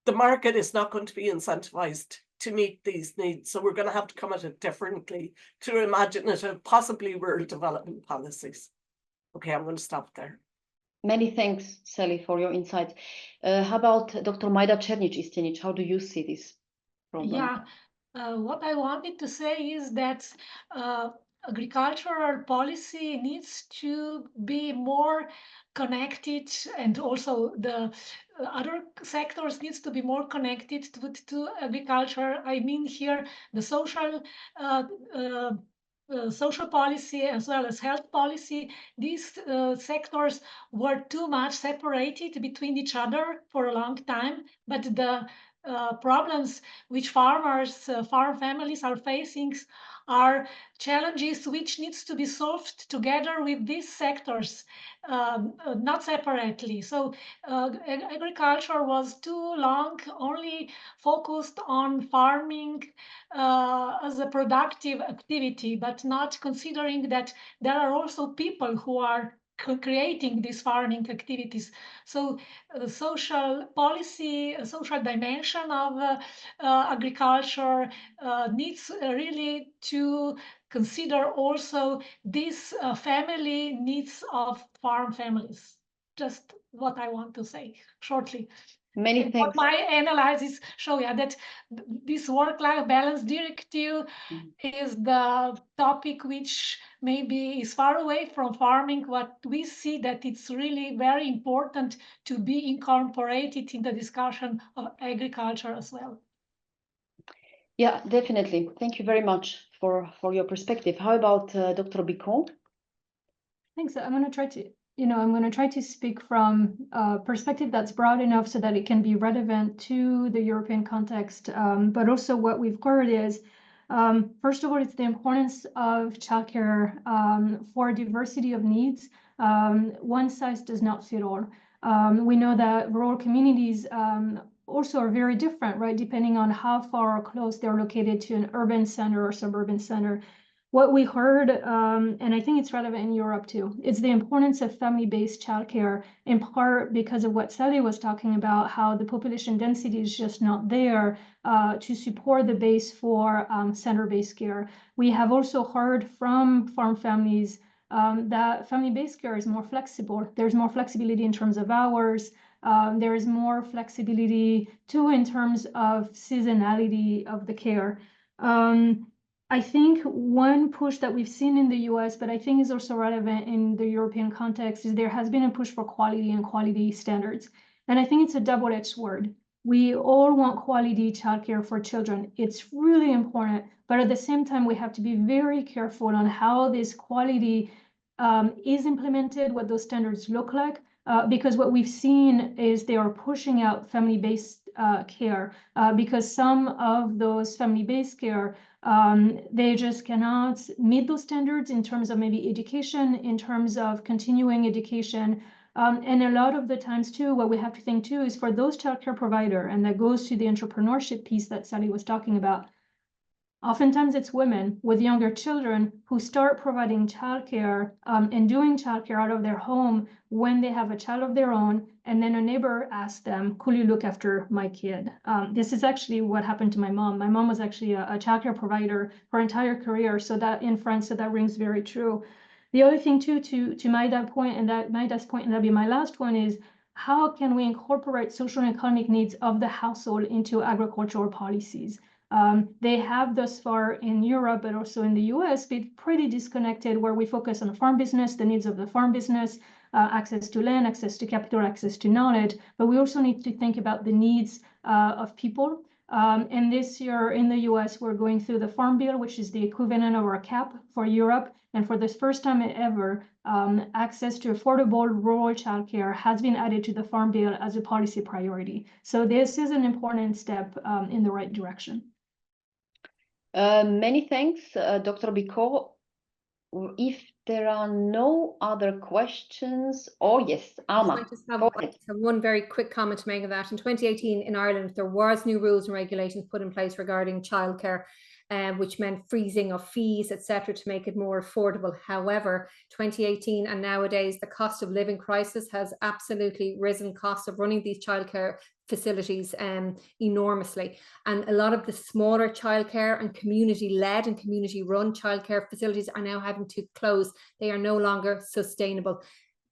B: the market is not going to be incentivized to meet these needs. So we're going to have to come at it differently to imaginative, possibly rural development policies. Okay, I'm going to stop there.
F: Many thanks, Sally, for your insights. How about Dr. Majda Černić-Istenić? How do you see this problem?
E: Yeah, what I wanted to say is that agricultural policy needs to be more connected, and also the other sectors needs to be more connected to agriculture. I mean here the social policy as well as health policy. These sectors were too much separated between each other for a long time, but the problems which farm families are facing are challenges which needs to be solved together with these sectors, not separately. So agriculture was too long only focused on farming as a productive activity, but not considering that there are also people who are creating these farming activities. So social policy, social dimension of agriculture needs really to consider also these family needs of farm families. Just what I want to say shortly.
F: Many
E: And
F: thanks.
E: what my analysis show that this work-life balance directive is the topic which maybe is far away from farming. What we see that it's really very important to be incorporated in the discussion of agriculture as well.
F: Yeah, definitely. Thank you very much for your perspective. How about Dr. Bicon?
D: Thanks. I'm going to try to, I'm going to try to speak from a perspective that's broad enough so that it can be relevant to the European context. But also what we've heard is, first of all, it's the importance of childcare for diversity of needs. One size does not fit all. We know that rural communities also are very different, right? Depending on how far or close they're located to an urban center or suburban center. What we heard, and I think it's relevant in Europe too, is the importance of family-based childcare, in part because of what Sally was talking about, how the population density is just not there to support the base for center-based care. We have also heard from farm families that family-based care is more flexible. There's more flexibility in terms of hours. There is more flexibility too in terms of seasonality of the care. I think one push that we've seen in the US, but I think is also relevant in the European context, is there has been a push for quality and quality standards. And I think it's a double-edged sword. We all want quality childcare for children. It's really important, but at the same time, we have to be very careful on how this quality is implemented, what those standards look like, because what we've seen is they are pushing out family-based care because some of those family-based care they just cannot meet those standards in terms of maybe education, in terms of continuing education. And a lot of the times too, what we have to think too is for those childcare provider, and that goes to the entrepreneurship piece that Sally was talking about. Oftentimes it's women with younger children who start providing childcare and doing childcare out of their home when they have a child of their own, and then a neighbor asks them, could you look after my kid? This is actually what happened to my mom. My mom was actually a childcare provider for her entire career, so that in France, so that rings very true. The other thing too, to Maida's point, and that'll be my last one, is how can we incorporate social and economic needs of the household into agricultural policies? They have thus far in Europe, but also in the US, been pretty disconnected, where we focus on the farm business, the needs of the farm business, access to land, access to capital, access to knowledge. But we also need to think about the needs of people. And this year in the US, we're going through the Farm Bill, which is the equivalent of our CAP for Europe. And for the first time ever, access to affordable rural childcare has been added to the Farm Bill as a policy priority. So this is an important step in the right direction.
F: Many thanks, Dr. Bicot. If there are no other questions, yes, Alma.
C: I just have one very quick comment to make of that. In 2018 in Ireland, there was new rules and regulations put in place regarding childcare, which meant freezing of fees, etc., to make it more affordable. However, 2018 and nowadays, the cost of living crisis has absolutely risen. Costs of running these childcare facilities enormously, and a lot of the smaller childcare and community-led and community-run childcare facilities are now having to close. They are no longer sustainable.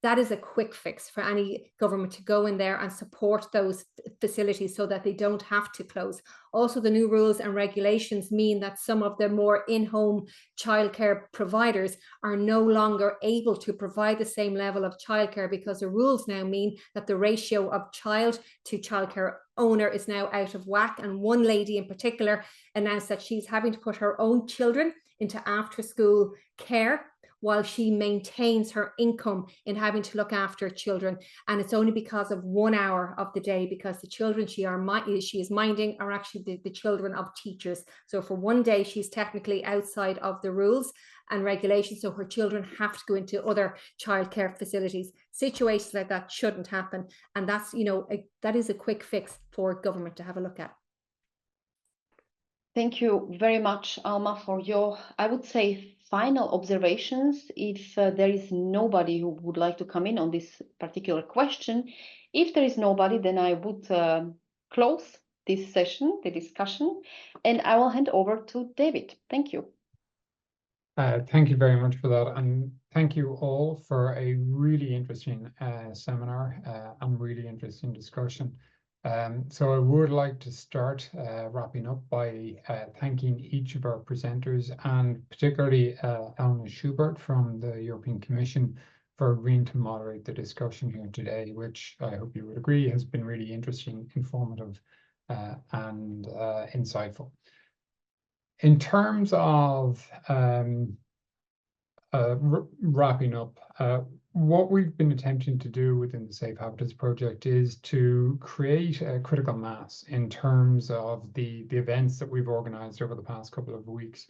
C: That is a quick fix for any government to go in there and support those facilities so that they don't have to close. Also, the new rules and regulations mean that some of the more in-home childcare providers are no longer able to provide the same level of childcare, because the rules now mean that the ratio of child to childcare owner is now out of whack. And one lady in particular announced that she's having to put her own children into after-school care while she maintains her income in having to look after children. And it's only because of 1 hour of the day, because the children she is minding are actually the children of teachers. So for one day, she's technically outside of the rules and regulations, so her children have to go into other childcare facilities. Situations like that shouldn't happen. And that's, that is a quick fix for government to have a look at.
F: Thank you very much, Alma, for your, I would say, final observations. If there is nobody who would like to come in on this particular question, if there is nobody, then I would close this session, the discussion, and I will hand over to David. Thank you.
A: Thank you very much for that, and thank you all for a really interesting seminar and really interesting discussion. So I would like to start wrapping up by thanking each of our presenters, and particularly Elena Schubert from the European Commission for agreeing to moderate the discussion here today, which I hope you would agree has been really interesting, informative, and insightful. In terms of wrapping up, what we've been attempting to do within the SafeHabitus project is to create a critical mass in terms of the events that we've organized over the past couple of weeks,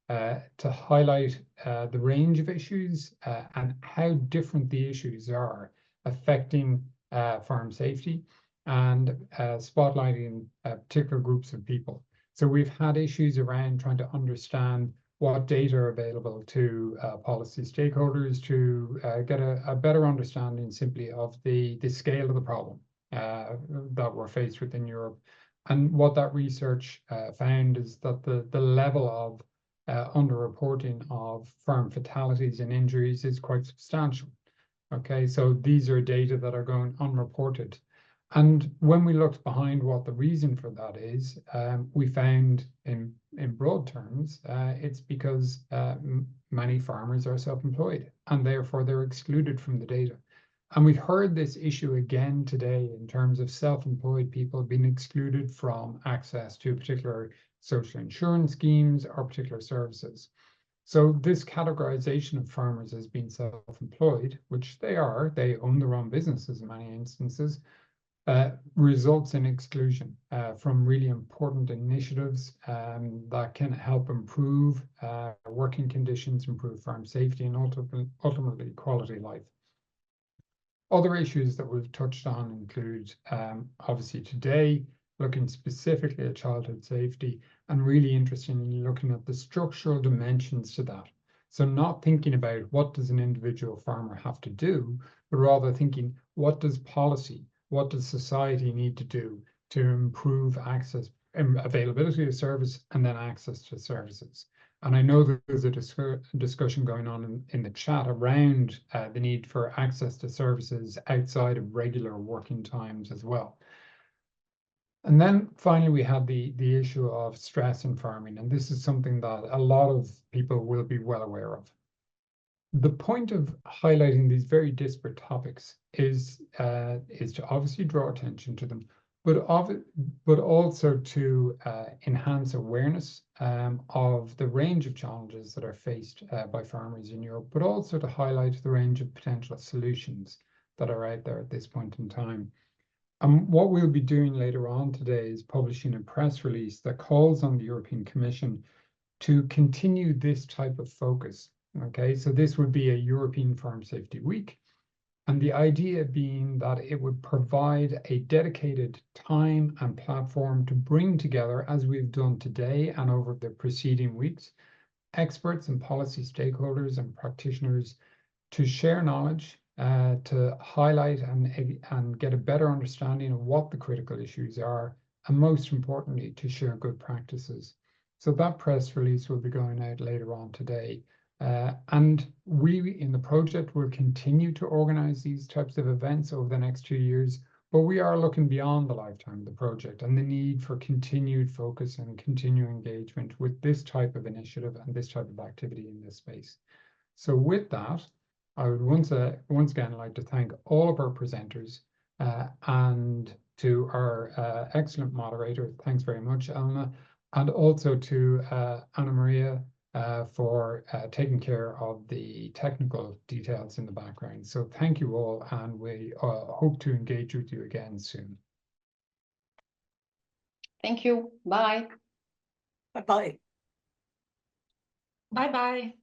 A: to highlight the range of issues and how different the issues are affecting farm safety, and spotlighting particular groups of people. So we've had issues around trying to understand what data are available to policy stakeholders to get a better understanding simply of the scale of the problem that we're faced with in Europe. And what that research found is that the level of underreporting of farm fatalities and injuries is quite substantial. Okay, so these are data that are going unreported. And when we looked behind what the reason for that is, we found in broad terms, it's because many farmers are self-employed and therefore they're excluded from the data. And we've heard this issue again today in terms of self-employed people being excluded from access to particular social insurance schemes or particular services. So this categorization of farmers as being self-employed, which they are, they own their own businesses in many instances, results in exclusion from really important initiatives that can help improve working conditions, improve farm safety, and ultimately quality of life. Other issues that we've touched on include, obviously today, looking specifically at childhood safety, and really interestingly looking at the structural dimensions to that. So not thinking about what does an individual farmer have to do, but rather thinking what does policy, what does society need to do to improve access, availability of service, and then access to services. And I know that there's a discussion going on in the chat around the need for access to services outside of regular working times as well. And then finally, we have the issue of stress in farming, and this is something that a lot of people will be well aware of. The point of highlighting these very disparate topics is to obviously draw attention to them, but also to enhance awareness of the range of challenges that are faced by farmers in Europe, but also to highlight the range of potential solutions that are out there at this point in time. And what we'll be doing later on today is publishing a press release that calls on the European Commission to continue this type of focus. Okay, so this would be a European Farm Safety Week, and the idea being that it would provide a dedicated time and platform to bring together, as we've done today and over the preceding weeks, experts and policy stakeholders and practitioners to share knowledge, to highlight and get a better understanding of what the critical issues are, and most importantly, to share good practices. So that press release will be going out later on today. And we in the project will continue to organize these types of events over the next 2 years, but we are looking beyond the lifetime of the project and the need for continued focus and continued engagement with this type of initiative and this type of activity in this space. So with that, I would once again like to thank all of our presenters and to our excellent moderator. Thanks very much, Elena, and also to Anna Maria for taking care of the technical details in the background. So thank you all, and we hope to engage with you again soon.
F: Thank you. Bye.
B: Bye-bye.
E: Bye-bye.